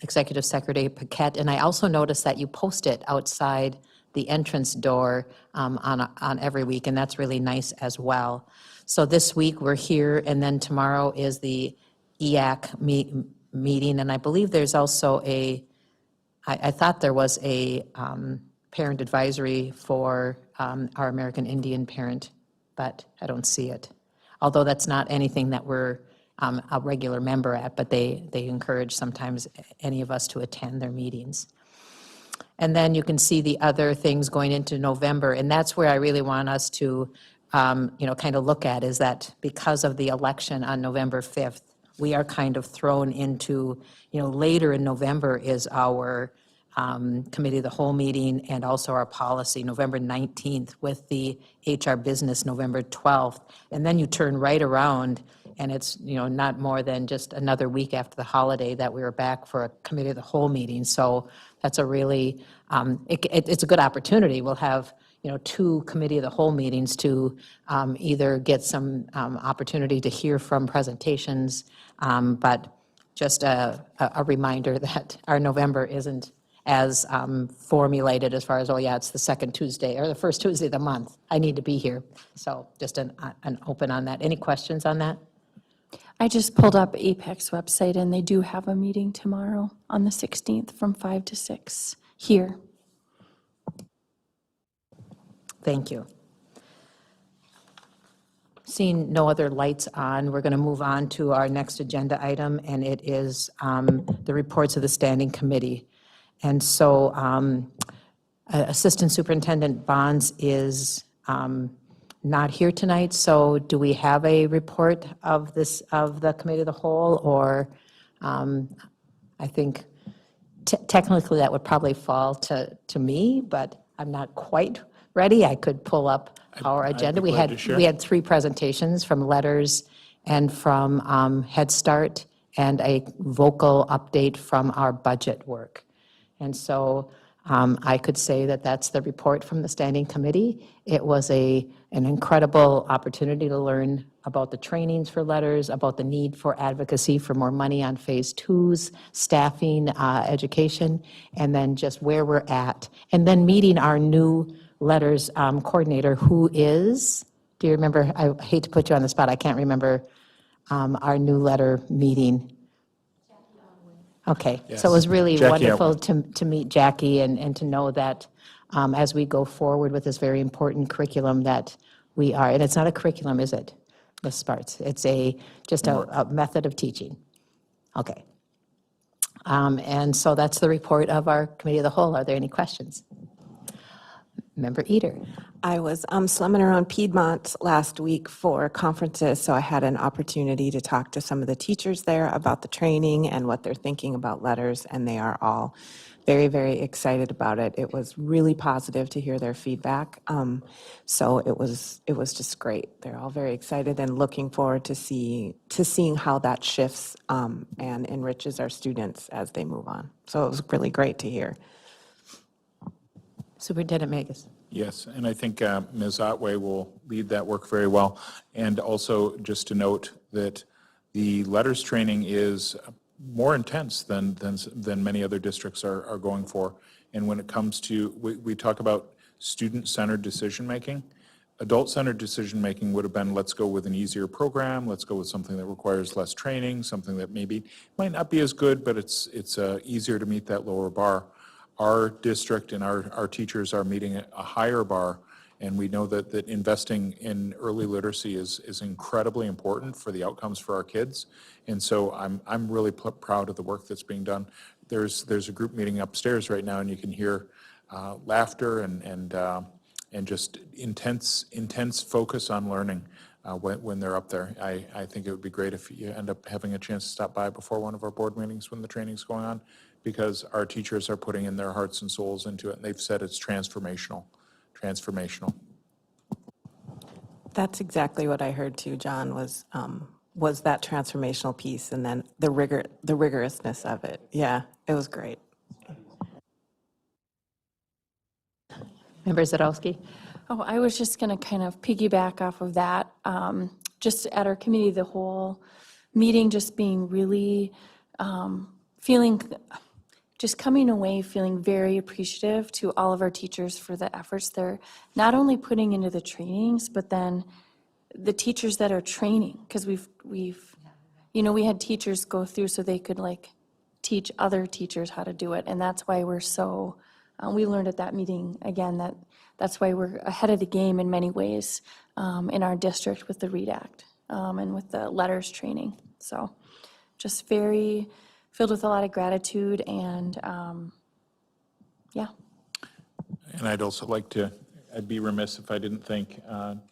Executive Secretary Paquette. And I also noticed that you post it outside the entrance door on every week, and that's really nice as well. So this week, we're here, and then tomorrow is the EAC meeting, and I believe there's also I thought there was a parent advisory for our American Indian parent, but I don't see it. Although that's not anything that we're a regular member at, but they encourage sometimes any of us to attend their meetings. And then you can see the other things going into November, and that's where I really want us to, kind of look at, is that because of the election on November 5th, we are kind of thrown into, later in November is our Committee of the Whole meeting and also our policy, November 19th, with the HR business, November 12th. And then you turn right around, and it's, not more than just another week after the holiday that we were back for a Committee of the Whole meeting. So that's a really, it's a good opportunity. We'll have, 2 Committee of the Whole meetings to either get some opportunity to hear from presentations, but just a reminder that our November isn't as formulated as far as, oh yeah, it's the second Tuesday or the first Tuesday of the month. I need to be here. So just an open on that. Any questions on that? I just pulled up APEC's website, and they do have a meeting tomorrow on the 16th from 5 to 6 here. Thank you. Seeing no other lights on, we're going to move on to our next agenda item, and it is the reports of the Standing Committee. And so Assistant Superintendent Bonds is not here tonight, so do we have a report of the Committee of the Whole, or I think technically that would probably fall to me, but I'm not quite ready. I could pull up our agenda. be glad to share. We had 3 presentations from Letters and from Head Start, and a vocal update from our budget work. And so I could say that that's the report from the Standing Committee. It was an incredible opportunity to learn about the trainings for Letters, about the need for advocacy for more money on Phase 2's staffing, education, and then just where we're at. And then meeting our new Letters coordinator, who is, do you remember, I hate to put you on the spot, I can't remember our new letter meeting. Okay, so it was really Jackie wonderful to meet Jackie and to know that as we go forward with this very important curriculum that we are, and it's not a curriculum, is it, Ms. Sparts? It's just a method of teaching. Okay. And so that's the report of our Committee of the Whole. Are there any questions? Member Eder. I was slumming around Piedmont last week for conferences, so I had an opportunity to talk to some of the teachers there about the training and what they're thinking about Letters, and they are all very, very excited about it. It was really positive to hear their feedback, so it was just great. They're all very excited and looking forward to seeing how that shifts and enriches our students as they move on. So it was really great to hear. Superintendent Magus. Yes, and I think Ms. Otway will lead that work very well. And also, just to note that the Letters training is more intense than many other districts are going for. And when it comes to, we talk about student-centered decision-making. Adult-centered decision-making would have been, let's go with an easier program, let's go with something that requires less training, something that maybe might not be as good, but it's easier to meet that lower bar. Our district and our teachers are meeting a higher bar, and we know that investing in early literacy is incredibly important for the outcomes for our kids. And so I'm really proud of the work that's being done. There's a group meeting upstairs right now, and you can hear laughter and just intense focus on learning when they're up there. I think it would be great if you end up having a chance to stop by before one of our board meetings when the training's going on, because our teachers are putting in their hearts and souls into it, and they've said it's transformational. That's exactly what I heard too, John, was that transformational piece, and then the rigorousness of it. Yeah, it was great. Member Zadowski. Oh, I was just going to kind of piggyback off of that. Just at our Committee of the Whole meeting, just being really feeling just coming away feeling very appreciative to all of our teachers for the efforts they're not only putting into the trainings, but then the teachers that are training, because we had teachers go through so they could like teach other teachers how to do it, and that's why we're so, we learned at that meeting, again, that's why we're ahead of the game in many ways in our district with the READ Act and with the letters training. So just very filled with a lot of gratitude and, yeah. And I'd also like to, I'd be remiss if I didn't thank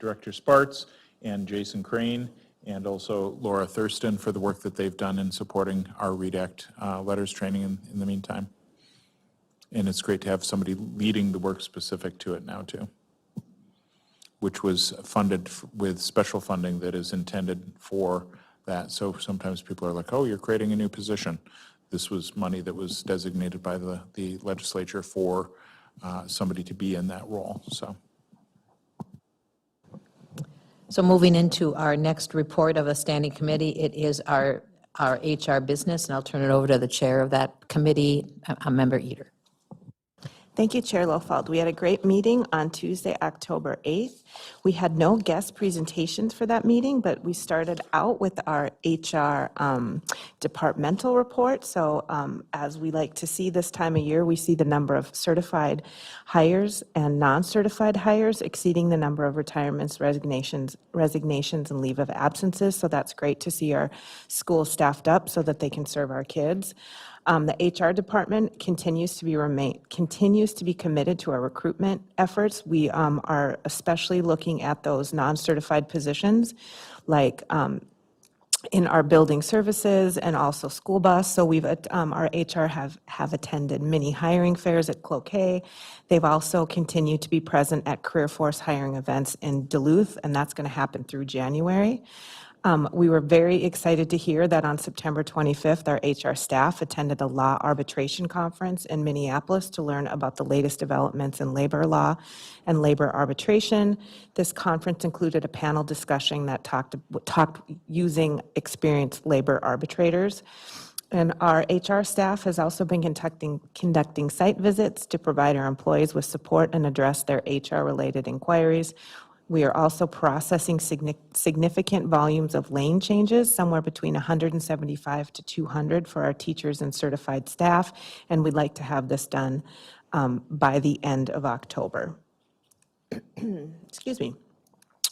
Director Sparts and Jason Crane and also Laura Thurston for the work that they've done in supporting our READ Act letters training in the meantime. And it's great to have somebody leading the work specific to it now too, which was funded with special funding that is intended for that. So sometimes people are like, oh, you're creating a new position. This was money that was designated by the legislature for somebody to be in that role, so. So moving into our next report of a standing committee, it is our HR business, and I'll turn it over to the chair of that committee, Member Eder. Thank you, Chair Lofeld. We had a great meeting on Tuesday, October 8th. We had no guest presentations for that meeting, but we started out with our HR departmental report. So as we like to see this time of year, we see the number of certified hires and non-certified hires exceeding the number of retirements, resignations, and leave of absences. So that's great to see our schools staffed up so that they can serve our kids. The HR department continues to be committed to our recruitment efforts. We are especially looking at those non-certified positions, like in our building services and also school bus. So our HR have attended many hiring fairs at Cloquet. They've also continued to be present at Career Force hiring events in Duluth, and that's going to happen through January. We were very excited to hear that on September 25th, our HR staff attended a law arbitration conference in Minneapolis to learn about the latest developments in labor law and labor arbitration. This conference included a panel discussion that talked using experienced labor arbitrators. And our HR staff has also been conducting site visits to provide our employees with support and address their HR-related inquiries. We are also processing significant volumes of lane changes, somewhere between 175 to 200 for our teachers and certified staff, and we'd like to have this done by the end of October. Excuse me.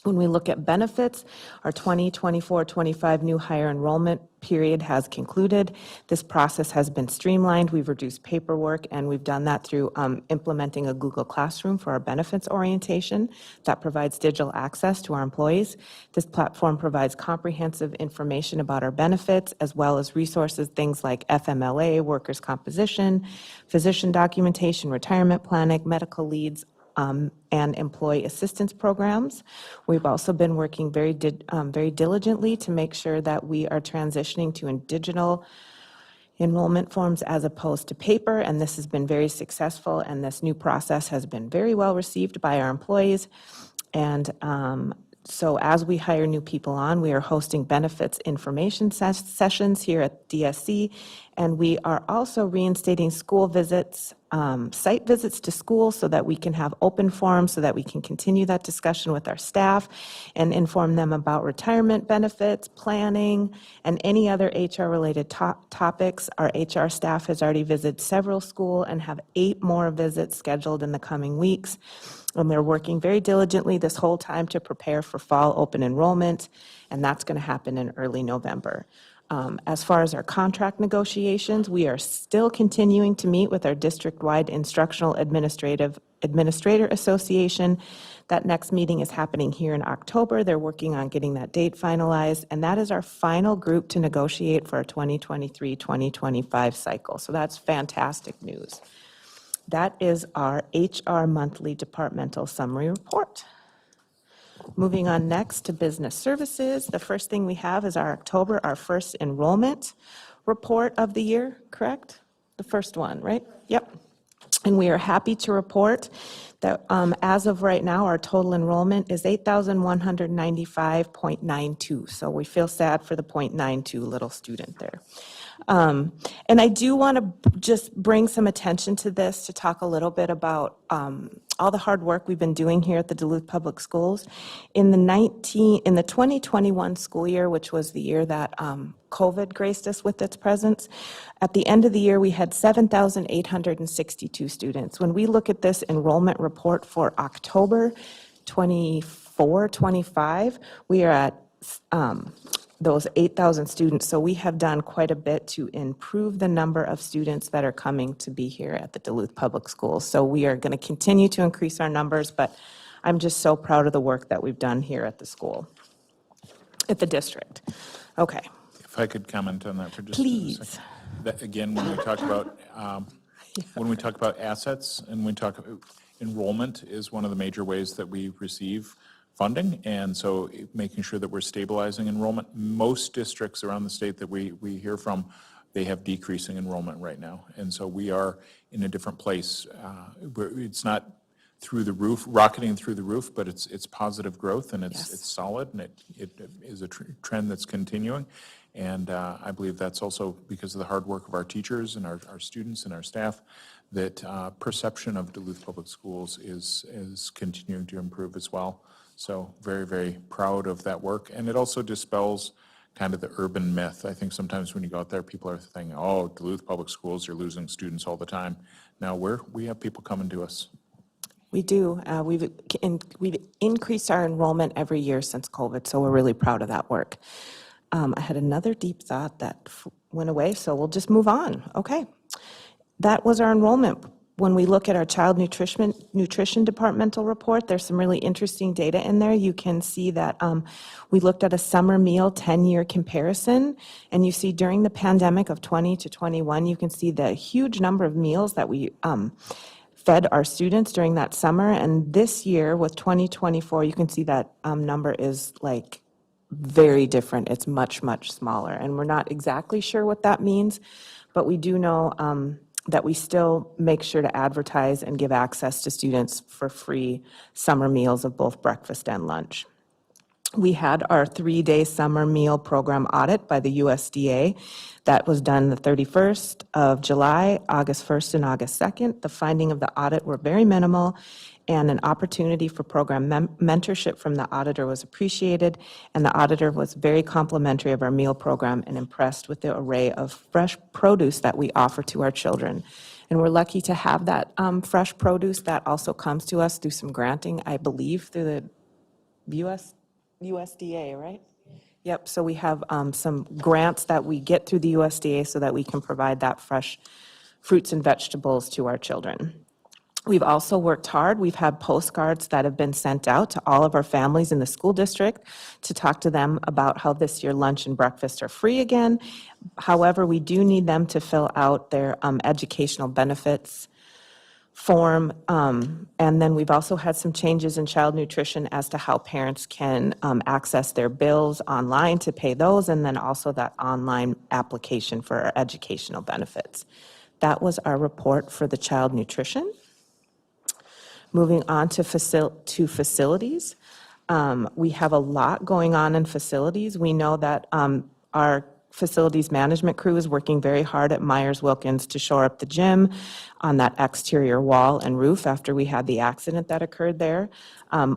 When we look at benefits, our 2024-25 new hire enrollment period has concluded. This process has been streamlined. We've reduced paperwork, and we've done that through implementing a Google Classroom for our benefits orientation that provides digital access to our employees. This platform provides comprehensive information about our benefits, as well as resources, things like FMLA, workers' composition, physician documentation, retirement planning, medical leads, and employee assistance programs. We've also been working very diligently to make sure that we are transitioning to digital enrollment forms as opposed to paper, and this has been very successful, and this new process has been very well received by our employees. And so as we hire new people on, we are hosting benefits information sessions here at DSC, and we are also reinstating school visits, site visits to schools so that we can have open forums so that we can continue that discussion with our staff and inform them about retirement benefits, planning, and any other HR-related topics. Our HR staff has already visited several schools and have 8 more visits scheduled in the coming weeks. And they're working very diligently this whole time to prepare for fall open enrollment, and that's going to happen in early November. As far as our contract negotiations, we are still continuing to meet with our district-wide Instructional Administrator Association. That next meeting is happening here in October. They're working on getting that date finalized, and that is our final group to negotiate for our 2023-2025 cycle. So that's fantastic news. That is our HR monthly departmental summary report. Moving on next to business services, the first thing we have is our first enrollment report of the year, correct? The first one, right? Yep. And we are happy to report that as of right now, our total enrollment is 8,195.92. So we feel sad for the 0.92 little student there. And I do want to just bring some attention to this to talk a little bit about all the hard work we've been doing here at the Duluth Public Schools. In the 2021 school year, which was the year that COVID graced us with its presence, at the end of the year, we had 7,862 students. When we look at this enrollment report for October 24, 25, we are at those 8,000 students. So we have done quite a bit to improve the number of students that are coming to be here at the Duluth Public Schools. So we are going to continue to increase our numbers, but I'm just so proud of the work that we've done here at the school, at the district. Okay. If I could comment on that for just Please. a second. That, again, when we talk about assets and we talk about enrollment is one of the major ways that we receive funding, and so making sure that we're stabilizing enrollment. Most districts around the state that we hear from, they have decreasing enrollment right now, and so we are in a different place. It's not through the roof, rocketing through the roof, but it's positive growth, and it's solid, and it is a trend that's continuing. And I believe that's also because of the hard work of our teachers and our students and our staff, that perception of Duluth Public Schools is continuing to improve as well. So very, very proud of that work. And it also dispels kind of the urban myth. I think sometimes when you go out there, people are thinking, oh, Duluth Public Schools, you're losing students all the time. Now we have people coming to us. We do. We've increased our enrollment every year since COVID, so we're really proud of that work. I had another deep thought that went away, so we'll just move on. Okay. That was our enrollment. When we look at our child nutrition departmental report, there's some really interesting data in there. You can see that we looked at a summer meal 10-year comparison, and you see during the pandemic of 20 to 21, you can see the huge number of meals that we fed our students during that summer. And this year with 2024, you can see that number is like very different. It's much, much smaller. And we're not exactly sure what that means, but we do know that we still make sure to advertise and give access to students for free summer meals of both breakfast and lunch. We had our 3-day summer meal program audit by the USDA. That was done the 31st of July, August 1st, and August 2nd. The finding of the audit were very minimal, and an opportunity for program mentorship from the auditor was appreciated, and the auditor was very complimentary of our meal program and impressed with the array of fresh produce that we offer to our children. And we're lucky to have that fresh produce that also comes to us through some granting, I believe, through the USDA, right? Yep, so we have some grants that we get through the USDA so that we can provide that fresh fruits and vegetables to our children. We've also worked hard. We've had postcards that have been sent out to all of our families in the school district to talk to them about how this year lunch and breakfast are free again. However, we do need them to fill out their educational benefits form. And then we've also had some changes in child nutrition as to how parents can access their bills online to pay those, and then also that online application for our educational benefits. That was our report for the child nutrition. Moving on to facilities. We have a lot going on in facilities. We know that our facilities management crew is working very hard at Myers-Wilkins to shore up the gym on that exterior wall and roof after we had the accident that occurred there.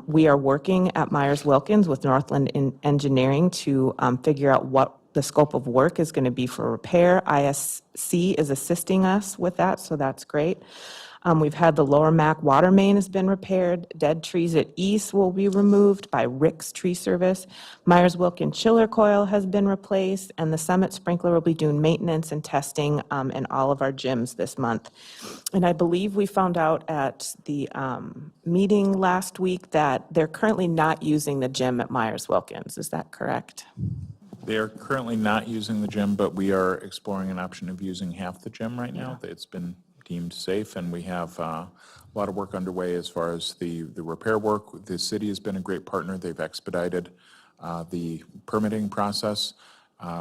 We are working at Myers-Wilkins with Northland Engineering to figure out what the scope of work is going to be for repair. ISC is assisting us with that, so that's great. We've had the Lower Mac water main has been repaired. Dead trees at East will be removed by Rick's Tree Service. Myers-Wilkins chiller coil has been replaced, and the Summit sprinkler will be doing maintenance and testing in all of our gyms this month. And I believe we found out at the meeting last week that they're currently not using the gym at Myers-Wilkins. Is that correct? They're currently not using the gym, but we are exploring an option of using half the gym right now. It's been deemed safe, and we have a lot of work underway as far as the repair work. The city has been a great partner. They've expedited the permitting process.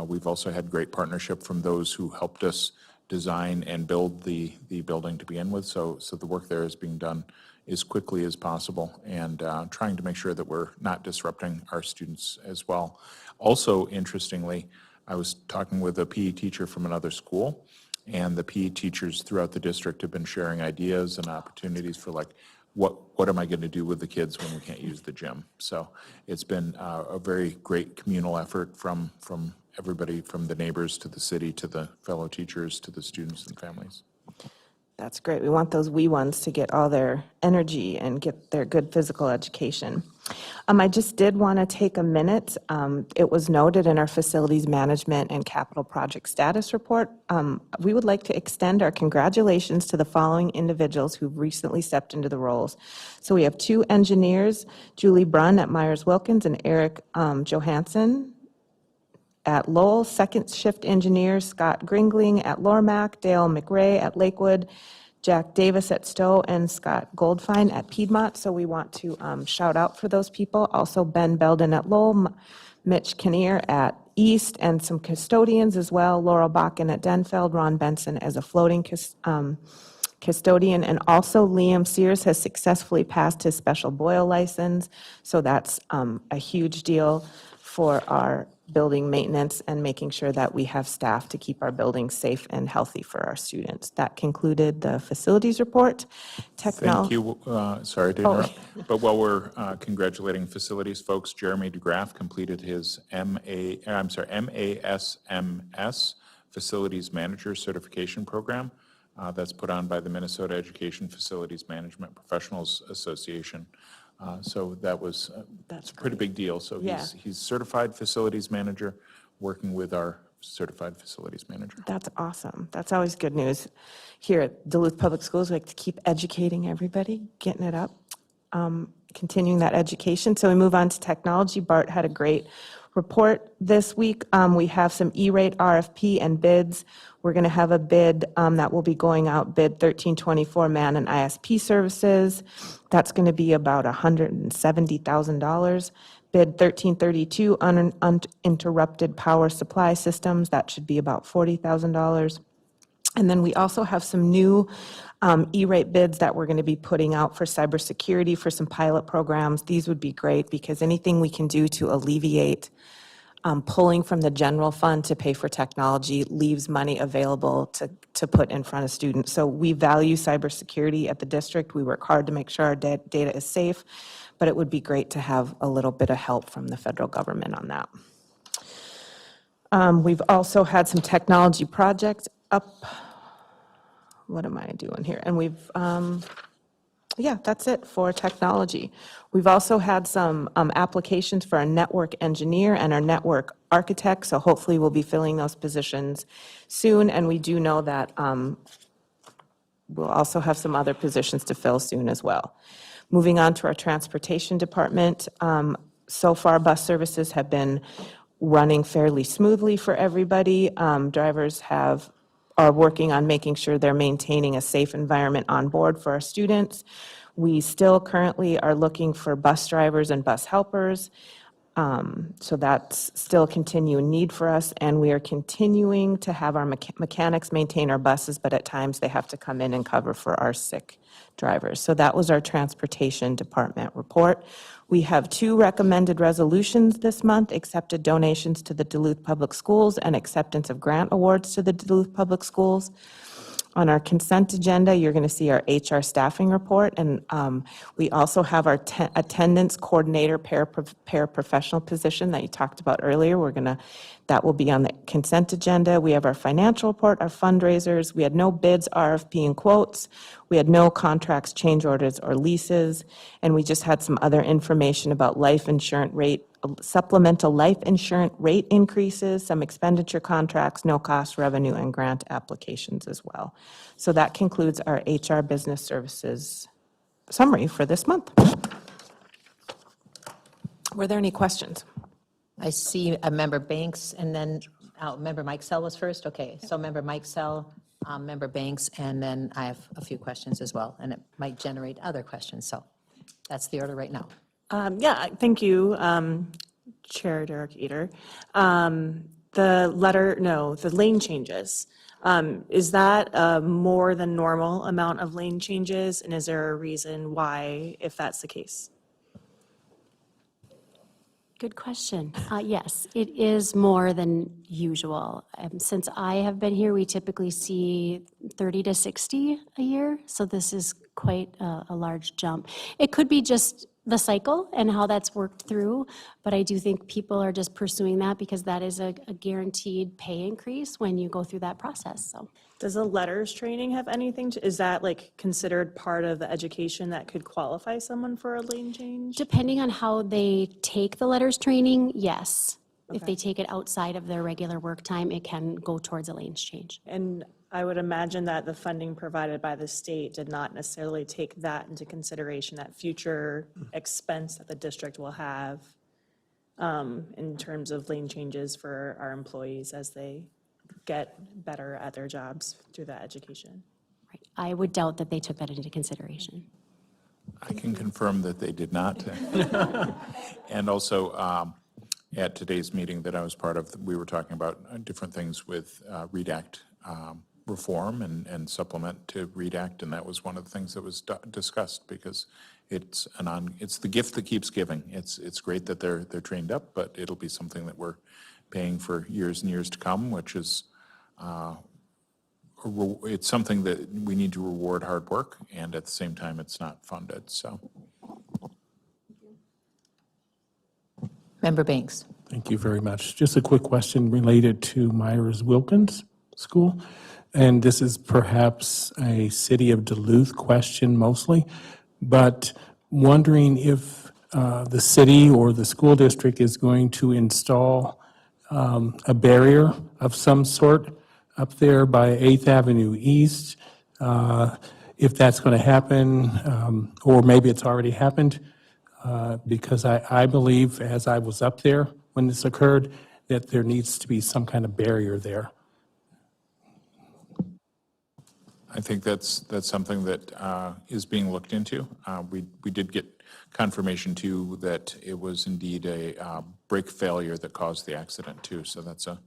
We've also had great partnership from those who helped us design and build the building to begin with. So the work there is being done as quickly as possible, and trying to make sure that we're not disrupting our students as well. Also, interestingly, I was talking with a PE teacher from another school, and the PE teachers throughout the district have been sharing ideas and opportunities for like, what am I going to do with the kids when we can't use the gym? So it's been a very great communal effort from everybody, from the neighbors to the city to the fellow teachers to the students and families. That's great. We want those wee ones to get all their energy and get their good physical education. I just did want to take a minute. It was noted in our facilities management and capital project status report. We would like to extend our congratulations to the following individuals who've recently stepped into the roles. So we have 2 engineers, Julie Brunn at Myers-Wilkins and Eric Johansson at Lowell, second shift engineers Scott Gringling at Lormac, Dale McRae at Lakewood, Jack Davis at Stowe, and Scott Goldfine at Piedmont. So we want to shout out for those people. Also Ben Belden at Lowell, Mitch Kinnear at East, and some custodians as well, Laurel Bakken at Denfeld, Ron Benson as a floating custodian, and also Liam Sears has successfully passed his special boil license. So that's a huge deal for our building maintenance and making sure that we have staff to keep our buildings safe and healthy for our students. That concluded the facilities report. Thank you. Sorry to interrupt. But while we're congratulating facilities folks, Jeremy DeGraff completed his MASMS Facilities Manager Certification Program. That's put on by the Minnesota Education Facilities Management Professionals Association. So that was that's a pretty big deal. So he's certified facilities manager, working with our certified facilities manager. That's awesome. That's always good news. Here at Duluth Public Schools, we like to keep educating everybody, getting it up, continuing that education. So we move on to technology. Bart had a great report this week. We have some E-rate RFP and bids. We're going to have a bid that will be going out, bid 1324 MAN and ISP services. That's going to be about $170,000. Bid 1332 uninterrupted power supply systems. That should be about $40,000. And then we also have some new E-rate bids that we're going to be putting out for cybersecurity for some pilot programs. These would be great because anything we can do to alleviate pulling from the general fund to pay for technology leaves money available to put in front of students. So we value cybersecurity at the district. We work hard to make sure our data is safe, but it would be great to have a little bit of help from the federal government on that. We've also had some technology projects up. What am I doing here? And we've, yeah, that's it for technology. We've also had some applications for a network engineer and our network architect, so hopefully we'll be filling those positions soon, and we do know that we'll also have some other positions to fill soon as well. Moving on to our transportation department, so far bus services have been running fairly smoothly for everybody. Drivers are working on making sure they're maintaining a safe environment on board for our students. We still currently are looking for bus drivers and bus helpers. So that's still a continuing need for us, and we are continuing to have our mechanics maintain our buses, but at times they have to come in and cover for our sick drivers. So that was our transportation department report. We have 2 recommended resolutions this month: accepted donations to the Duluth Public Schools and acceptance of grant awards to the Duluth Public Schools. On our consent agenda, you're going to see our HR staffing report, and we also have our attendance coordinator paraprofessional position that you talked about earlier. That will be on the consent agenda. We have our financial report, our fundraisers. We had no bids, RFP, and quotes. We had no contracts, change orders, or leases, and we just had some other information about supplemental life insurance rate increases, some expenditure contracts, no cost revenue, and grant applications as well. So that concludes our HR Business Services summary for this month. Were there any questions? I see a member Banks, and then member Mike Sell was first. Okay, so member Mike Sell, member Banks, and then I have a few questions as well, and it might generate other questions. So that's the order right now. Yeah, thank you, Chair Derek Eater. The lane changes, is that a more than normal amount of lane changes? And is there a reason why, if that's the case? Good question. Yes, it is more than usual. Since I have been here, we typically see 30 to 60 a year, so this is quite a large jump. It could be just the cycle and how that's worked through, but I do think people are just pursuing that because that is a guaranteed pay increase when you go through that process, so. Does the letters training have anything to, is that like considered part of the education that could qualify someone for a lane change? Depending on how they take the letters training, yes. If they take it outside of their regular work time, it can go towards a lanes change. And I would imagine that the funding provided by the state did not necessarily take that into consideration, that future expense that the district will have in terms of lane changes for our employees as they get better at their jobs through that education. Right. I would doubt that they took that into consideration. I can confirm that they did not. And also, at today's meeting that I was part of, we were talking about different things with READ Act reform and supplement to READ Act, and that was one of the things that was discussed, because it's the gift that keeps giving. It's great that they're trained up, but it'll be something that we're paying for years and years to come, which is it's something that we need to reward hard work, and at the same time, it's not funded, so. Member Banks. Thank you very much. Just a quick question related to Myers-Wilkins School. And this is perhaps a City of Duluth question mostly, but wondering if the city or the school district is going to install a barrier of some sort up there by 8th Avenue East, if that's going to happen, or maybe it's already happened, because I believe, as I was up there when this occurred, that there needs to be some kind of barrier there. I think that's something that is being looked into. We did get confirmation too that it was indeed a brake failure that caused the accident too. So that's a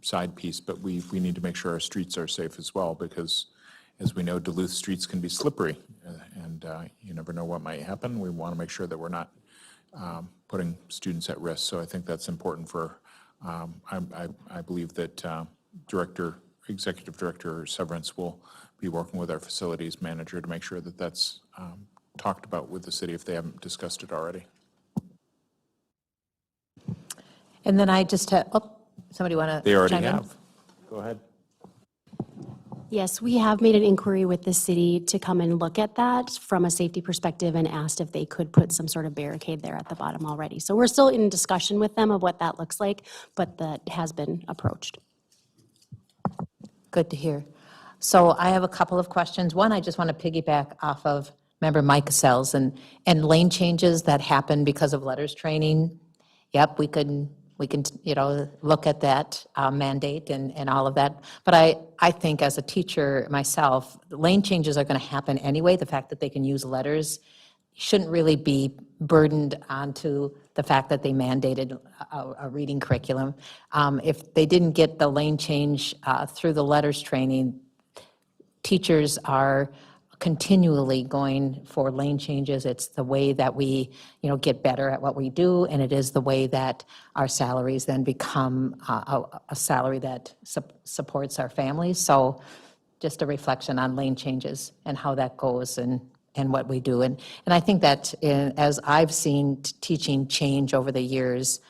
side piece, but we need to make sure our streets are safe as well, because as we know, Duluth streets can be slippery, and you never know what might happen. We want to make sure that we're not putting students at risk. So I think that's important for, I believe that Executive Director Severance will be working with our facilities manager to make sure that that's talked about with the city if they haven't discussed it already. And then I just have, somebody want to They already chime in? have. Go ahead. Yes, we have made an inquiry with the city to come and look at that from a safety perspective and asked if they could put some sort of barricade there at the bottom already. So we're still in discussion with them of what that looks like, but that has been approached. Good to hear. So I have a couple of questions. One, I just want to piggyback off of Member Mike Sells and lane changes that happen because of letters training. Yep, we can look at that mandate and all of that. But I think as a teacher myself, lane changes are going to happen anyway. The fact that they can use letters shouldn't really be burdened onto the fact that they mandated a reading curriculum. If they didn't get the lane change through the letters training, teachers are continually going for lane changes. It's the way that we, get better at what we do, and it is the way that our salaries then become a salary that supports our families. So just a reflection on lane changes and how that goes and what we do. And I think that as I've seen teaching change over the years,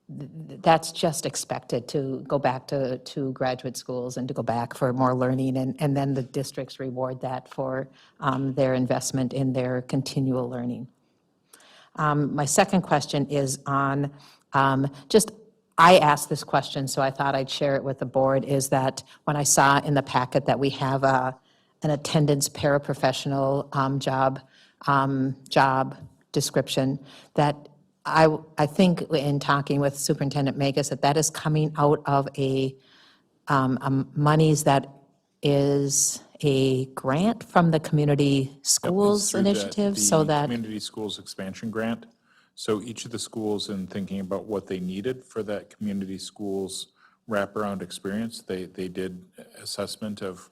that's just expected to go back to graduate schools and to go back for more learning, and then the districts reward that for their investment in their continual learning. My second question is on I asked this question, so I thought I'd share it with the board, is that when I saw in the packet that we have an attendance paraprofessional job description, that I think in talking with Superintendent Magus that is coming out of a monies that is a grant from the Community Schools Through Initiative, so the that, Community Schools Expansion Grant. So each of the schools, in thinking about what they needed for that community schools wraparound experience, they did assessment of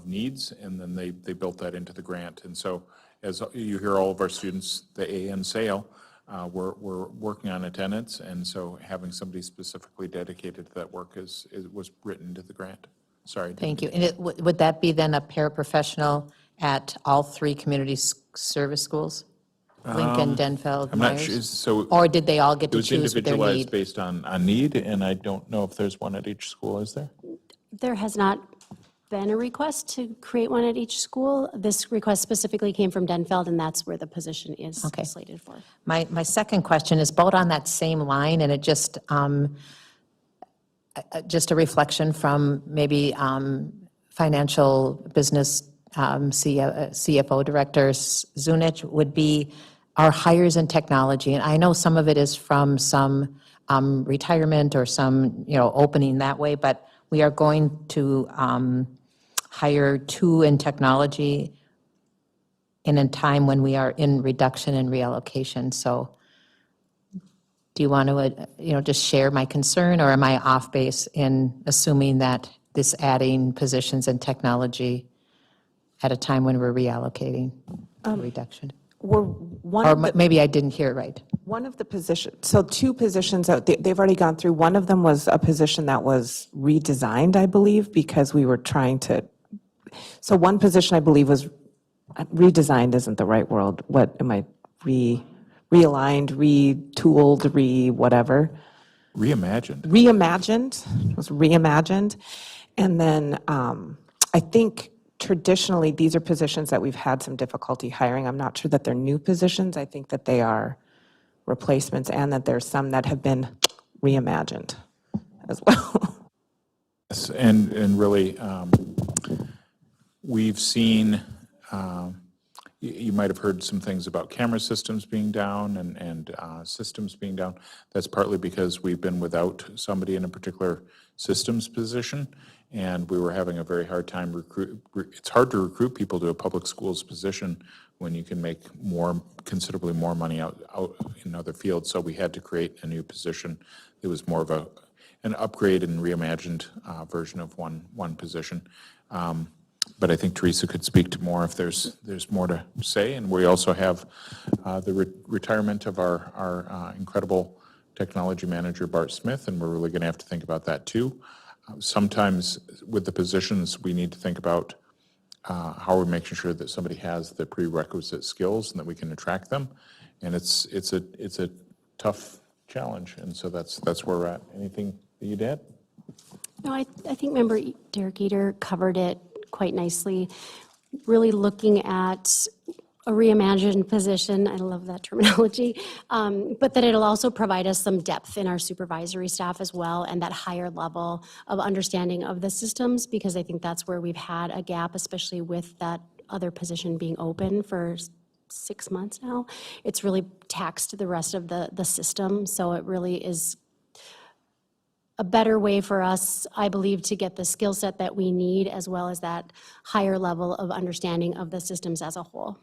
needs, and then they built that into the grant. And so as you hear all of our students, the A in SAIL, we're working on attendance, and so having somebody specifically dedicated to that work was written into the grant. Sorry. Thank you. And would that be then a paraprofessional at all 3 community service schools? Lincoln, Denfeld, I'm not sure, Myers? so Or did they all get it to was choose their individualized need? based on need, and I don't know if there's one at each school, is there? There has not been a request to create one at each school. This request specifically came from Denfeld, and that's where the position is Okay. slated for. My second question is both on that same line, and it just a reflection from maybe financial business CFO Director Zunich would be our hires in technology. And I know some of it is from some retirement or some, opening that way, but we are going to hire 2 in technology in a time when we are in reduction and reallocation. So do you want to, just share my concern, or am I off base in assuming that this adding positions in technology at a time when we're reallocating reduction? We're one Or of the, maybe I didn't hear it right. one of the positions, so 2 positions, they've already gone through. One of them was a position that was redesigned, I believe, because we were trying to, so one position I believe was, redesigned isn't the right word. What am I, realigned, retooled, whatever. Reimagined. Reimagined, it was reimagined. And then I think traditionally, these are positions that we've had some difficulty hiring. I'm not sure that they're new positions. I think that they are replacements, and that there's some that have been reimagined as well. Yes, and really, we've seen, you might have heard some things about camera systems being down and systems being down. That's partly because we've been without somebody in a particular systems position, and we were having a very hard time it's hard to recruit people to a public schools position when you can make considerably more money out in other fields. So we had to create a new position. It was more of an upgrade and reimagined version of one position. But I think Teresa could speak to more if there's more to say. And we also have the retirement of our incredible technology manager, Bart Smith, and we're really going to have to think about that too. Sometimes with the positions, we need to think about how we're making sure that somebody has the prerequisite skills and that we can attract them. And it's a tough challenge, and so that's where we're at. Anything that you'd add? No, I think Member Derek Eater covered it quite nicely. Really looking at a reimagined position, I love that terminology, but that it'll also provide us some depth in our supervisory staff as well, and that higher level of understanding of the systems, because I think that's where we've had a gap, especially with that other position being open for 6 months now. It's really taxed the rest of the system, so it really is a better way for us, I believe, to get the skill set that we need, as well as that higher level of understanding of the systems as a whole.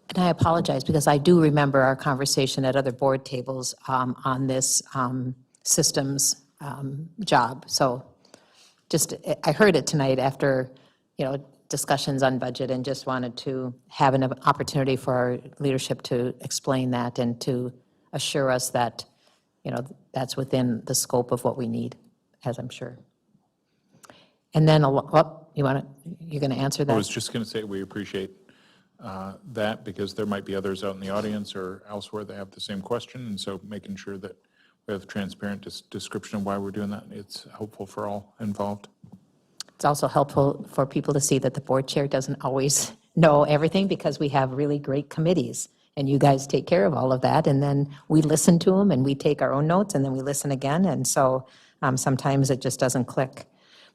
And I apologize, because I do remember our conversation at other board tables on this systems job. So I heard it tonight after, discussions on budget, and just wanted to have an opportunity for our leadership to explain that and to assure us that, that's within the scope of what we need, as I'm sure. And then, you're going to answer that? I was just going to say we appreciate that, because there might be others out in the audience or elsewhere that have the same question, and so making sure that we have a transparent description of why we're doing that, it's helpful for all involved. It's also helpful for people to see that the board chair doesn't always know everything, because we have really great committees, and you guys take care of all of that, and then we listen to them, and we take our own notes, and then we listen again, and so sometimes it just doesn't click.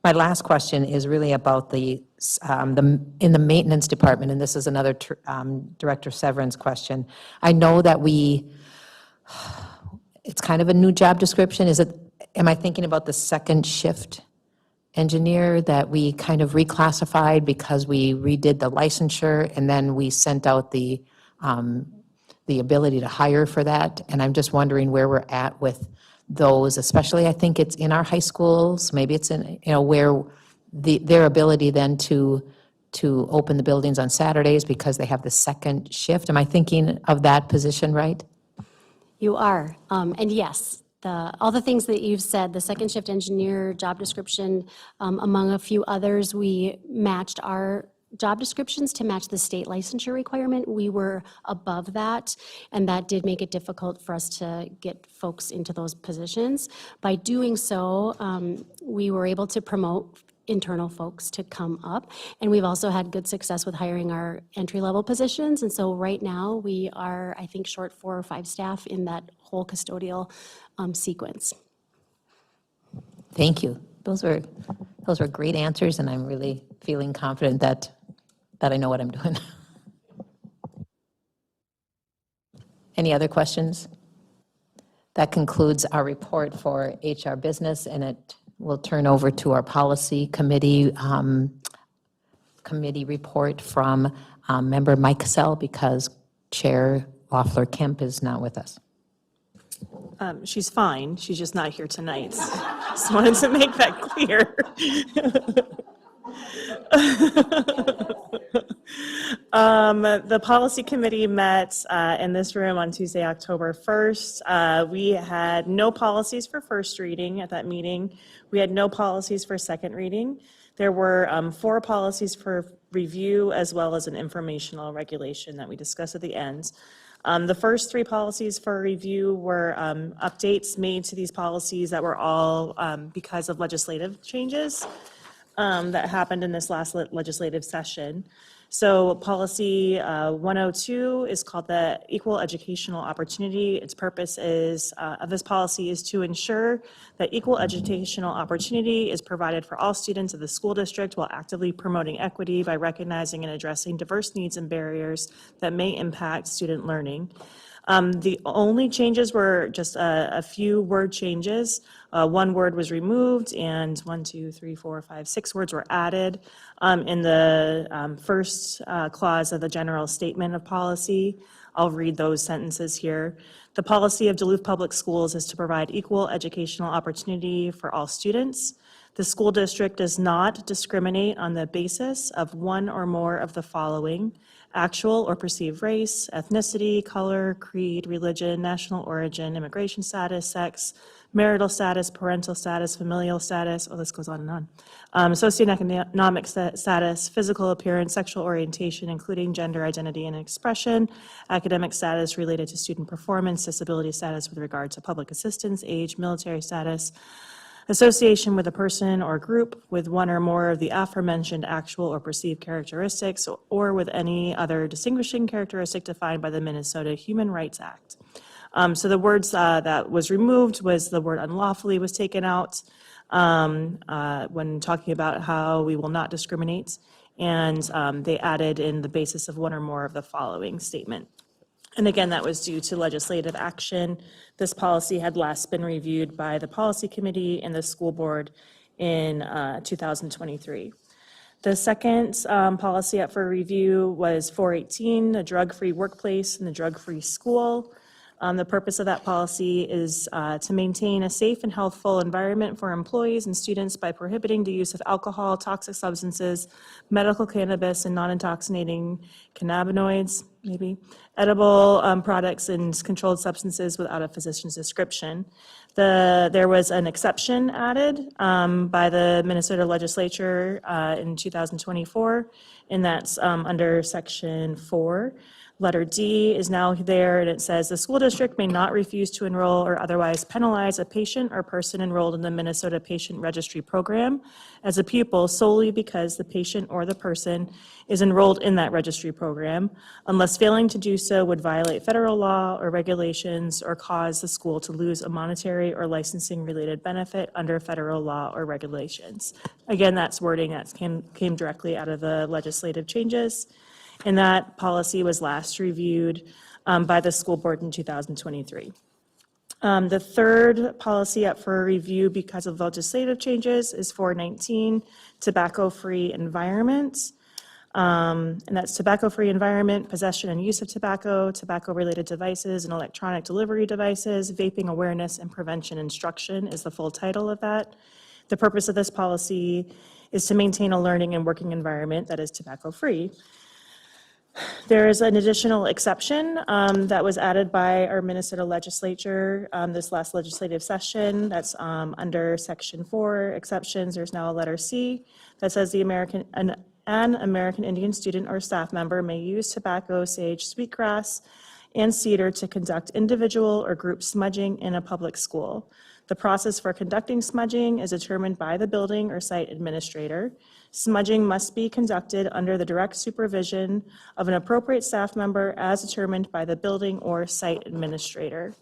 My last question is really about in the maintenance department, and this is another Director Severin's question. I know that it's kind of a new job description. Am I thinking about the second shift engineer that we kind of reclassified because we redid the licensure, and then we sent out the ability to hire for that? And I'm just wondering where we're at with those, especially I think it's in our high schools, maybe it's in, where their ability then to open the buildings on Saturdays because they have the second shift. Am I thinking of that position right? You are. And yes, all the things that you've said, the second shift engineer job description, among a few others, we matched our job descriptions to match the state licensure requirement. We were above that, and that did make it difficult for us to get folks into those positions. By doing so, we were able to promote internal folks to come up, and we've also had good success with hiring our entry-level positions. And so right now, we are, I think, short 4 or 5 staff in that whole custodial sequence. Thank you. Those were great answers, and I'm really feeling confident that I know what I'm doing. Any other questions? That concludes our report for HR business, and it will turn over to our policy committee report from member Mike Cassell, because Chair Loeffler Kemp is not with us. She's fine, she's just not here tonight. Just wanted to make that clear. The policy committee met in this room on Tuesday, October 1st. We had no policies for first reading at that meeting. We had no policies for second reading. There were 4 policies for review, as well as an informational regulation that we discussed at the end. The first 3 policies for review were updates made to these policies that were all because of legislative changes that happened in this last legislative session. So policy 102 is called the Equal Educational Opportunity. Its purpose is of this policy is to ensure that equal educational opportunity is provided for all students of the school district while actively promoting equity by recognizing and addressing diverse needs and barriers that may impact student learning. The only changes were just a few word changes. 1 word was removed, and 6 words were added in the first clause of the general statement of policy. I'll read those sentences here. The policy of Duluth Public Schools is to provide equal educational opportunity for all students. The school district does not discriminate on the basis of one or more of the following: actual or perceived race, ethnicity, color, creed, religion, national origin, immigration status, sex, marital status, parental status, familial status, oh, this goes on and on, socioeconomic status, physical appearance, sexual orientation, including gender identity and expression, academic status related to student performance, disability status with regard to public assistance, age, military status, association with a person or group with one or more of the aforementioned actual or perceived characteristics, or with any other distinguishing characteristic defined by the Minnesota Human Rights Act. So the words that was removed was the word unlawfully was taken out when talking about how we will not discriminate, and they added in the basis of one or more of the following statement. And again, that was due to legislative action. This policy had last been reviewed by the policy committee and the school board in 2023. The second policy up for review was 418, the drug-free workplace and the drug-free school. The purpose of that policy is to maintain a safe and healthful environment for employees and students by prohibiting the use of alcohol, toxic substances, medical cannabis, and non-intoxicating cannabinoids, edible products and controlled substances without a physician's description. There was an exception added by the Minnesota legislature in 2024, and that's under section 4. Letter D is now there, and it says the school district may not refuse to enroll or otherwise penalize a patient or person enrolled in the Minnesota Patient Registry Program as a pupil solely because the patient or the person is enrolled in that registry program, unless failing to do so would violate federal law or regulations or cause the school to lose a monetary or licensing related benefit under federal law or regulations. Again, that's wording that came directly out of the legislative changes. And that policy was last reviewed by the school board in 2023. The third policy up for review because of legislative changes is 419, tobacco-free environment. And that's tobacco-free environment, possession and use of tobacco, tobacco-related devices and electronic delivery devices, vaping awareness and prevention instruction is the full title of that. The purpose of this policy is to maintain a learning and working environment that is tobacco-free. There is an additional exception that was added by our Minnesota legislature this last legislative session. That's under Section 4, exceptions. There's now a letter C that says an American Indian student or staff member may use tobacco, sage, sweetgrass, and cedar to conduct individual or group smudging in a public school. The process for conducting smudging is determined by the building or site administrator. Smudging must be conducted under the direct supervision of an appropriate staff member as determined by the building or site administrator.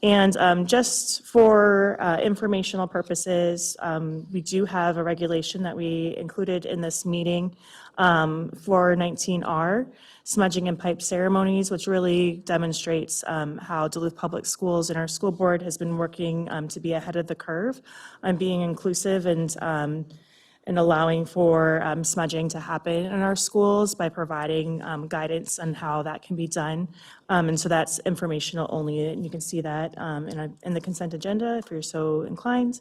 And just for informational purposes, we do have a regulation that we included in this meeting for 19R, smudging and pipe ceremonies, which really demonstrates how Duluth Public Schools and our school board has been working to be ahead of the curve on being inclusive and allowing for smudging to happen in our schools by providing guidance on how that can be done. And so that's informational only, and you can see that in the consent agenda if you're so inclined.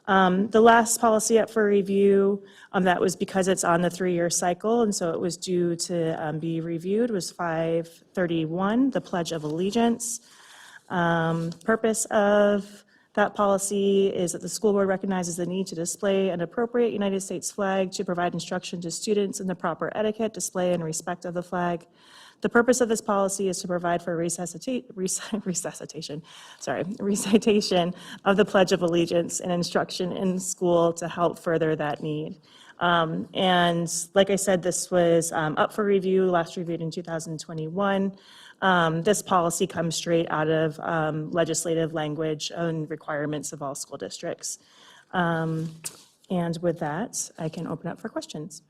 The last policy up for review, that was because it's on the 3-year cycle, and so it was due to be reviewed, was 531, the Pledge of Allegiance. Purpose of that policy is that the school board recognizes the need to display an appropriate United States flag to provide instruction to students in the proper etiquette, display, and respect of the flag. The purpose of this policy is to provide for recitation of the Pledge of Allegiance and instruction in school to help further that need. And like I said, this was up for review, last reviewed in 2021. This policy comes straight out of legislative language and requirements of all school districts. And with that, I can open up for questions.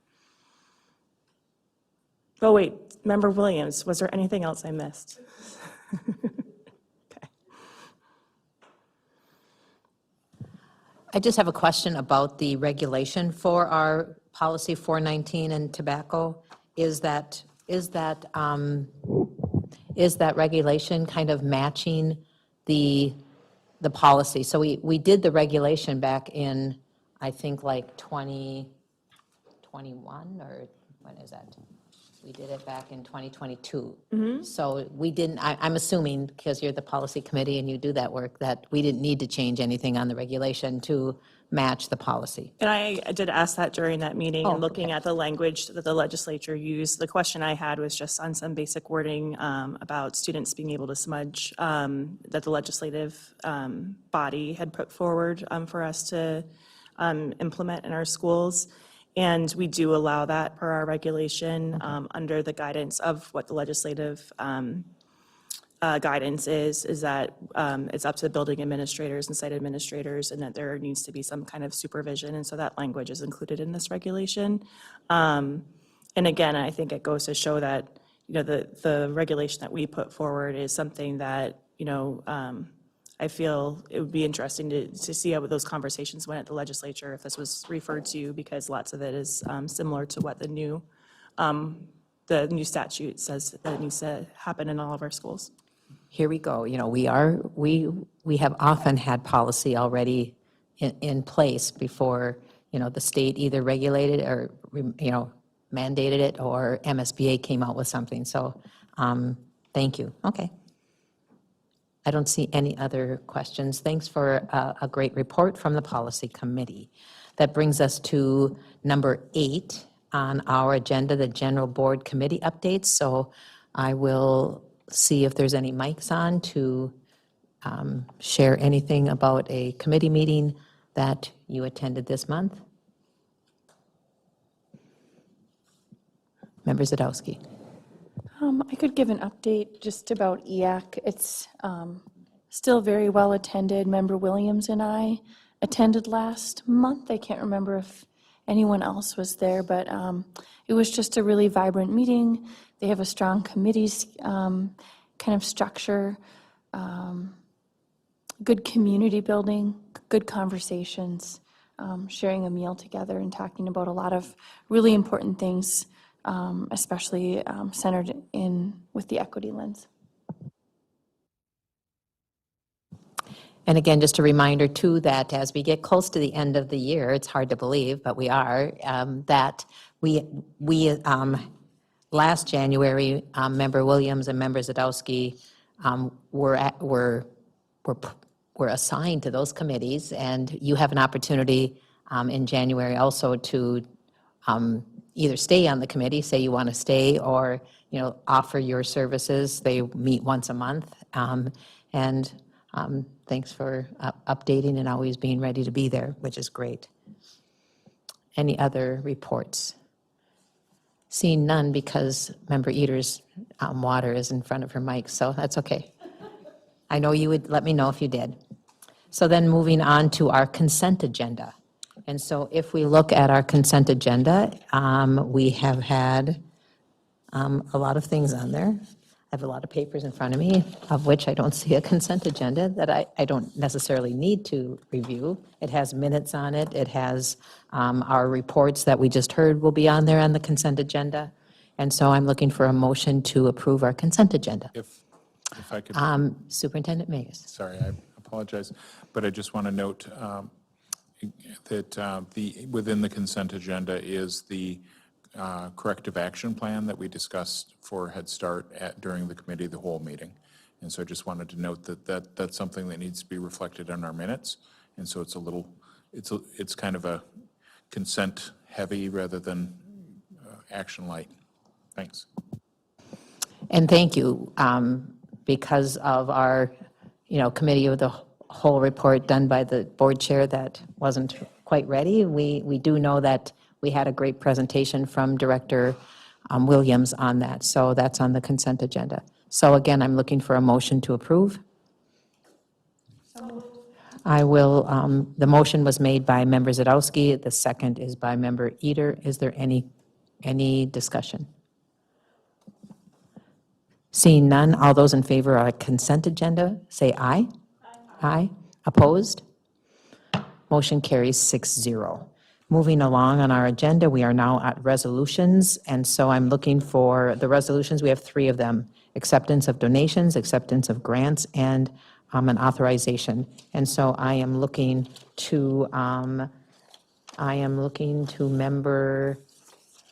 Oh, wait, Member Williams, was there anything else I missed? Okay. I just have a question about the regulation for our policy 419 and tobacco. Is that regulation kind of matching the policy? So we did the regulation back in, I think, like 2021, or when is that? We did it back in 2022. So we didn't, I'm assuming, because you're the policy committee and you do that work, that we didn't need to change anything on the regulation to match the policy. And I did ask that during that meeting, Oh, and looking okay. at the language that the legislature used. The question I had was just on some basic wording about students being able to smudge that the legislative body had put forward for us to implement in our schools. And we do allow that per our regulation under the guidance of what the legislative guidance is that it's up to the building administrators and site administrators, and that there needs to be some kind of supervision. And so that language is included in this regulation. And again, I think it goes to show that, the regulation that we put forward is something that, I feel it would be interesting to see how those conversations went at the legislature if this was referred to, because lots of it is similar to what the new statute says that it needs to happen in all of our schools. Here we go. We have often had policy already in place before, the state either regulated or, mandated it, or MSBA came out with something. So, thank you. Okay. I don't see any other questions. Thanks for a great report from the policy committee. That brings us to number 8 on our agenda, the general board committee updates. So I will see if there's any mics on to share anything about a committee meeting that you attended this month. Member Zadowski. I could give an update just about EAC. It's still very well attended. Member Williams and I attended last month. I can't remember if anyone else was there, but it was just a really vibrant meeting. They have a strong committees kind of structure, good community building, good conversations, sharing a meal together and talking about a lot of really important things, especially centered in with the equity lens. And again, just a reminder too, that as we get close to the end of the year, it's hard to believe, but we are, that we last January, Member Williams and Member Zadowski were assigned to those committees, and you have an opportunity in January also to either stay on the committee, say you want to stay, or, offer your services. They meet once a month. And thanks for updating and always being ready to be there, which is great. Any other reports? Seeing none, because Member Eater's water is in front of her mic, so that's okay. I know you would let me know if you did. So then moving on to our consent agenda. And so if we look at our consent agenda, we have had a lot of things on there. I have a lot of papers in front of me, of which I don't see a consent agenda that I don't necessarily need to review. It has minutes on it. It has our reports that we just heard will be on there on the consent agenda. And so I'm looking for a motion to approve our consent agenda. If I could, Superintendent Magus. sorry, I apologize, but I just want to note that within the consent agenda is the corrective action plan that we discussed for Head Start during the committee of the whole meeting. And so I just wanted to note that that's something that needs to be reflected in our minutes. And so it's kind of a consent heavy rather than action light. Thanks. And thank you. Because of our, committee of the whole report done by the board chair that wasn't quite ready, we do know that we had a great presentation from Director Williams on that. So that's on the consent agenda. So again, I'm looking for a motion to approve. I will, the motion was made by Member Zadowski. The second is by Member Eater. Is there any discussion? Seeing none, all those in favor of our consent agenda, say aye. Aye. Opposed? Motion carries 6-0. Moving along on our agenda, we are now at resolutions, and so I'm looking for the resolutions. We have 3 of them: acceptance of donations, acceptance of grants, and an authorization. And so I am looking to member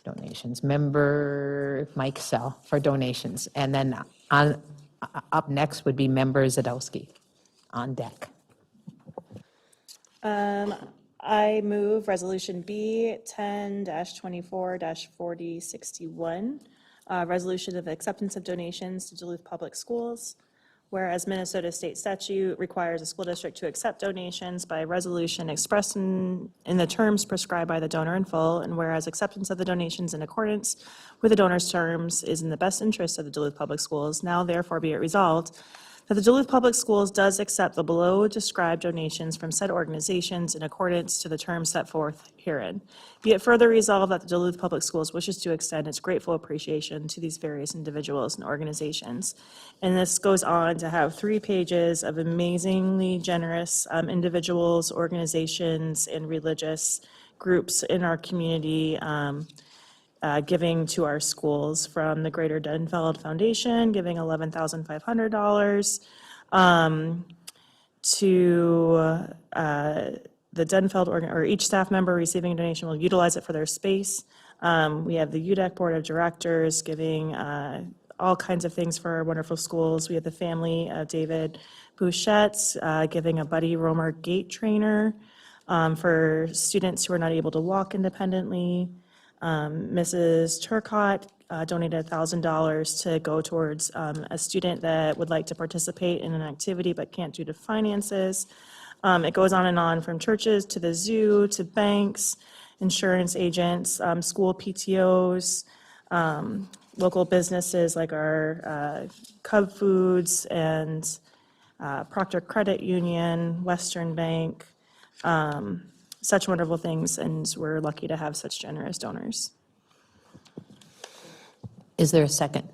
donations, Member Mike Sell for donations, and then up next would be Member Zadowski on deck. I move Resolution B 10-24-4061, resolution of acceptance of donations to Duluth Public Schools. Whereas Minnesota State statute requires a school district to accept donations by resolution expressed in the terms prescribed by the donor in full, and whereas acceptance of the donations in accordance with the donor's terms is in the best interest of the Duluth Public Schools, now therefore be it resolved that the Duluth Public Schools does accept the below described donations from said organizations in accordance to the terms set forth herein. Be it further resolved that the Duluth Public Schools wishes to extend its grateful appreciation to these various individuals and organizations. And this goes on to have 3 pages of amazingly generous individuals, organizations, and religious groups in our community giving to our schools, from the Greater Denfeld Foundation giving $11,500 to the Denfeld, or each staff member receiving a donation will utilize it for their space. We have the UDEC Board of Directors giving all kinds of things for our wonderful schools. We have the family of David Bouchette giving a Buddy Romer gait trainer for students who are not able to walk independently. Mrs. Turcott donated $1,000 to go towards a student that would like to participate in an activity but can't due to finances. It goes on and on, from churches to the zoo to banks, insurance agents, school PTOs, local businesses like our Cub Foods and Proctor Credit Union, Western Bank. Such wonderful things, and we're lucky to have such generous donors. Is there a second?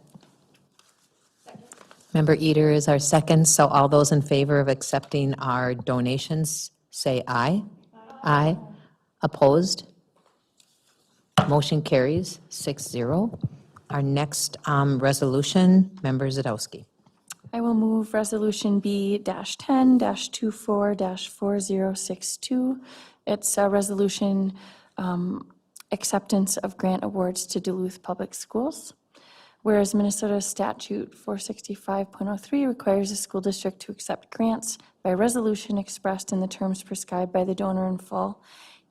Member Eater is our second, so all those in favor of accepting our donations, say aye. Aye. Opposed? Motion carries 6-0. Our next resolution, Member Zadowski. I will move Resolution B-10-24-4062. It's a resolution acceptance of grant awards to Duluth Public Schools. Whereas Minnesota Statute 465.03 requires a school district to accept grants by resolution expressed in the terms prescribed by the donor in full.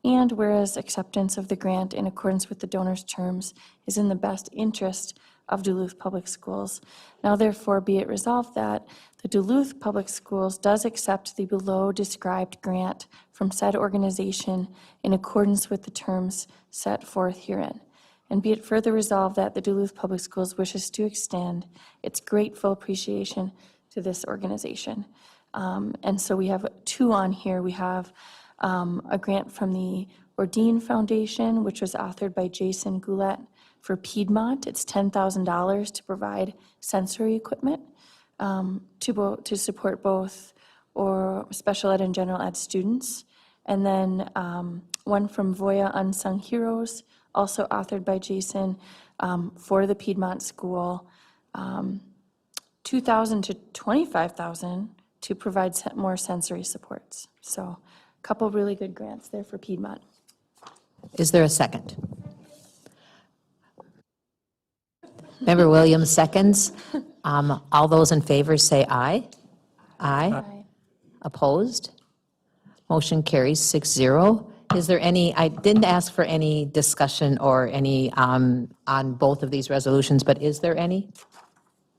And whereas acceptance of the grant in accordance with the donor's terms is in the best interest of Duluth Public Schools. Now therefore be it resolved that the Duluth Public Schools does accept the below described grant from said organization in accordance with the terms set forth herein. And be it further resolved that the Duluth Public Schools wishes to extend its grateful appreciation to this organization. And so we have two on here. We have a grant from the Ordine Foundation, which was authored by Jason Goulet for Piedmont. It's $10,000 to provide sensory equipment to support both or special ed and general ed students. And then one from Voya Unsung Heroes, also authored by Jason, for the Piedmont School, $2,000 to $25,000 to provide more sensory supports. So a couple really good grants there for Piedmont. Is there a second? Member Williams seconds. All those in favor say aye. Aye. Opposed? Motion carries 6-0. Is there any, I didn't ask for any discussion or any on both of these resolutions, but is there any?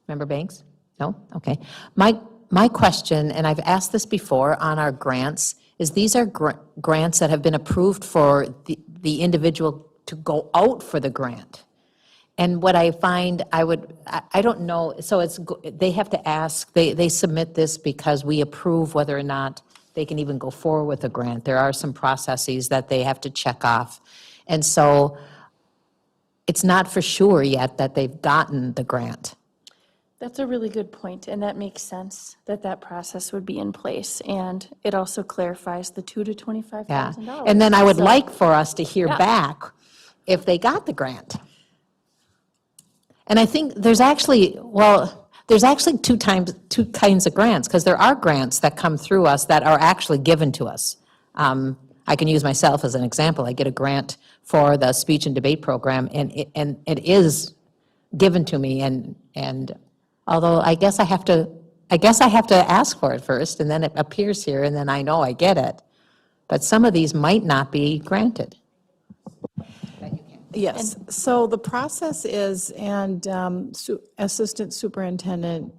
Member Banks? No? Okay. My question, and I've asked this before on our grants, is these are grants that have been approved for the individual to go out for the grant. And what I find, I don't know, so they have to ask, they submit this because we approve whether or not they can even go forward with a grant. There are some processes that they have to check off. And so it's not for sure yet that they've gotten the grant. That's a really good point, and that makes sense that that process would be in place. And it also clarifies the $2,000 to $25,000. Yeah. And then I would So- like for us to hear Yeah. back if they got the grant. And I think there's actually two kinds of grants, because there are grants that come through us that are actually given to us. I can use myself as an example. I get a grant for the speech and debate program, and it is given to me, and although I guess I have to ask for it first, and then it appears here, and then I know I get it. But some of these might not be granted. Yes, so the process is, and Assistant Superintendent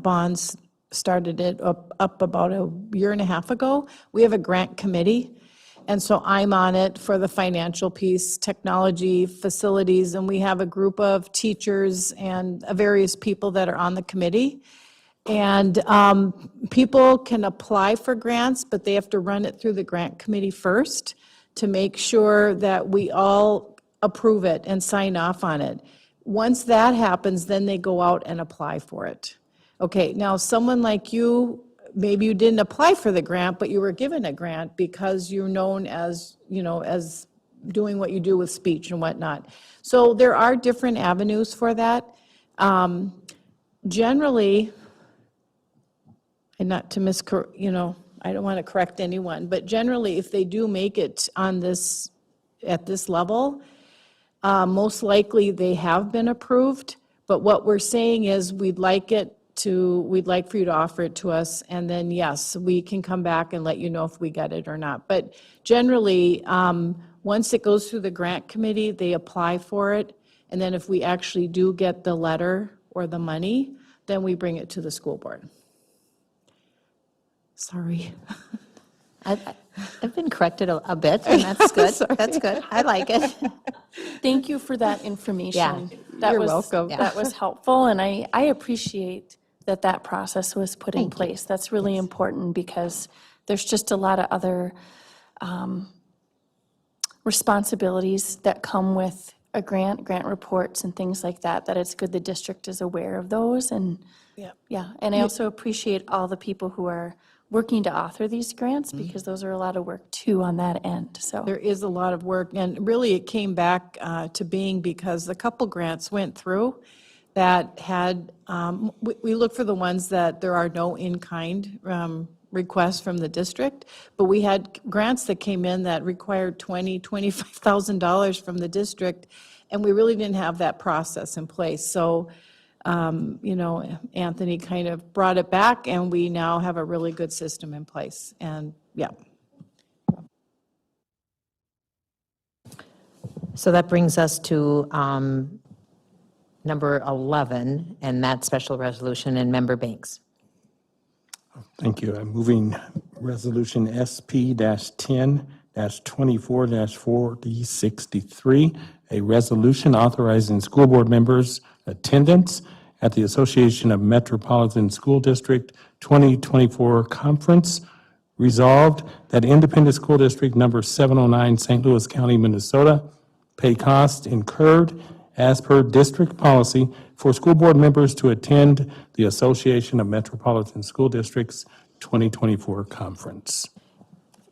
Bonds started it up about a year and a half ago. We have a grant committee, and so I'm on it for the financial piece, technology, facilities, and we have a group of teachers and various people that are on the committee. And people can apply for grants, but they have to run it through the grant committee first to make sure that we all approve it and sign off on it. Once that happens, then they go out and apply for it. Okay, now someone like you, maybe you didn't apply for the grant, but you were given a grant because you're known as, as doing what you do with speech and whatnot. So there are different avenues for that. Generally, and not to I don't want to correct anyone, but generally, if they do make it on this, at this level, most likely they have been approved, but what we're saying is we'd like for you to offer it to us, and then yes, we can come back and let you know if we get it or not. But generally, once it goes through the grant committee, they apply for it, and then if we actually do get the letter or the money, then we bring it to the school board. Sorry. I've been corrected a bit, and that's good. That's good. I like it. Thank you for that information. Yeah. You're welcome. That was helpful, and I appreciate that process was put in place. That's really important because there's just a lot of other responsibilities that come with a grant reports and things like that, that it's good the district is aware of those. And yeah, and I also appreciate all the people who are working to author these grants, because those are a lot of work too on that end, so. There is a lot of work, and really it came back to being because a couple grants went through that had, we look for the ones that there are no in-kind requests from the district, but we had grants that came in that required $25,000 from the district, and we really didn't have that process in place. So, you know, Anthony kind of brought it back, and we now have a really good system in place. And, yeah. So that brings us to number 11, and that special resolution, and Member Banks. Thank you. I'm moving Resolution SP-10-24-4063, a resolution authorizing school board members' attendance at the Association of Metropolitan School District 2024 Conference. Resolved that Independent School District Number 709, St. Louis County, Minnesota, pay costs incurred as per district policy for school board members to attend the Association of Metropolitan School Districts 2024 Conference.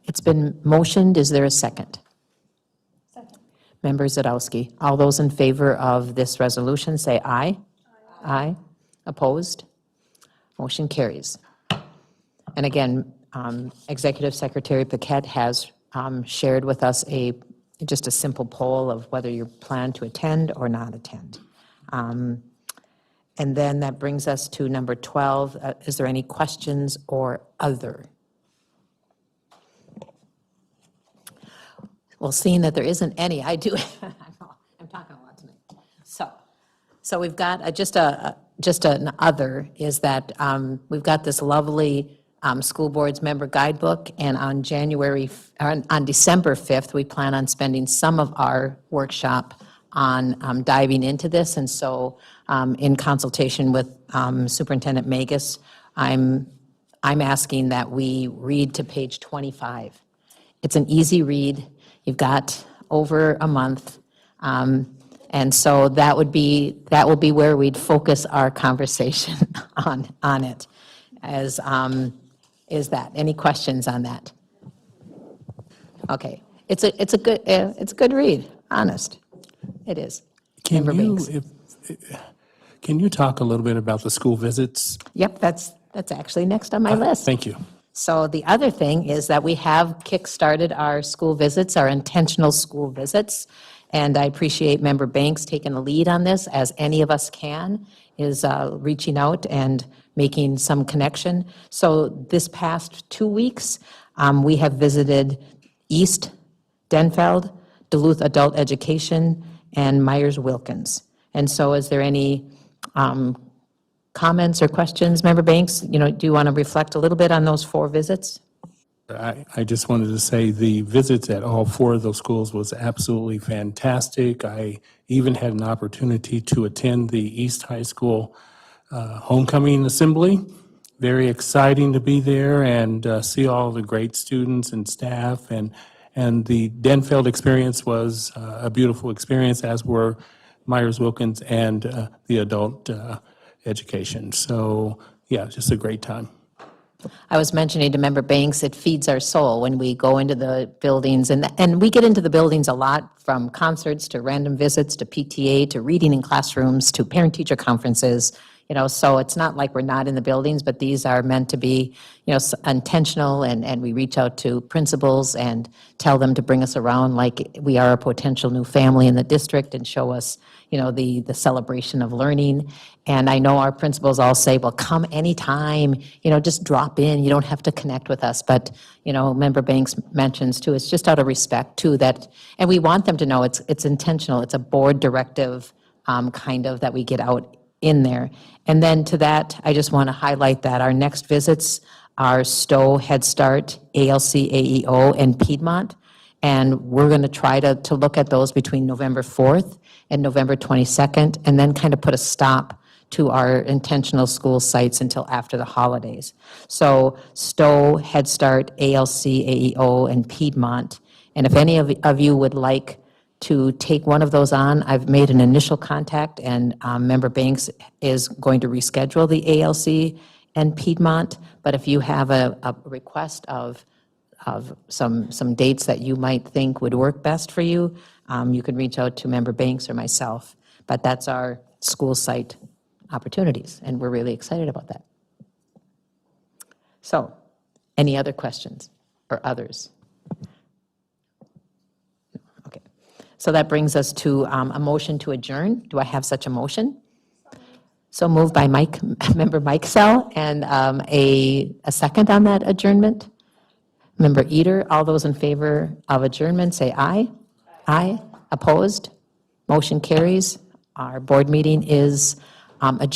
It's been motioned. Is there a second? Second. Member Zadowski. All those in favor of this resolution say aye. Aye. Opposed? Motion carries. And again, Executive Secretary Paquette has shared with us just a simple poll of whether you plan to attend or not attend. And then that brings us to number 12. Is there any questions or other? Well, seeing that there isn't any, I do. I'm talking a lot tonight. So we've got just an other is that we've got this lovely school board's member guidebook, and on December 5th, we plan on spending some of our workshop on diving into this. And so in consultation with Superintendent Magus, I'm asking that we read to page 25. It's an easy read. You've got over a month. And so that will be where we'd focus our conversation on it. Is that any questions on that? Okay, it's a good read. Honest, it is. Member Banks. Can you talk a little bit about the school visits? Yep, that's actually next on my list. Thank you. So the other thing is that we have kick-started our school visits, our intentional school visits, and I appreciate Member Banks taking the lead on this, as any of us can, is reaching out and making some connection. So this past 2 weeks, we have visited East, Denfeld, Duluth Adult Education, and Myers-Wilkins. And so is there any comments or questions, Member Banks? You know, do you want to reflect a little bit on those 4 visits? I just wanted to say the visits at all 4 of those schools was absolutely fantastic. I even had an opportunity to attend the East High School homecoming assembly. Very exciting to be there and see all the great students and staff. And the Denfeld experience was a beautiful experience, as were Myers-Wilkins and the adult education. So, yeah, just a great time. I was mentioning to Member Banks, it feeds our soul when we go into the buildings, and we get into the buildings a lot, from concerts to random visits to PTA to reading in classrooms to parent-teacher conferences. You know, so it's not like we're not in the buildings, but these are meant to be, you know, intentional, and we reach out to principals and tell them to bring us around like we are a potential new family in the district, and show us, you know, the celebration of learning. And I know our principals all say, well, come anytime, you know, just drop in, you don't have to connect with us. But, you know, Member Banks mentions too, it's just out of respect too that, and we want them to know it's intentional, it's a board directive kind of that we get out in there. And then to that, I just want to highlight that our next visits are Stowe, Head Start, ALC, AEO, and Piedmont. And we're going to try to look at those between November 4th and November 22nd, and then kind of put a stop to our intentional school sites until after the holidays. So Stowe, Head Start, ALC, AEO, and Piedmont. And if any of you would like to take one of those on, I've made an initial contact, and Member Banks is going to reschedule the ALC and Piedmont. But if you have a request of some dates that you might think would work best for you, you can reach out to Member Banks or myself. But that's our school site opportunities, and we're really excited about that. So, any other questions or others? Okay. So that brings us to a motion to adjourn. Do I have such a motion? So moved by Mike, Member Mike Sell, and a second on that adjournment? Member Eater, all those in favor of adjournment, say aye. Aye. Opposed? Motion carries. Our board meeting is adjourned.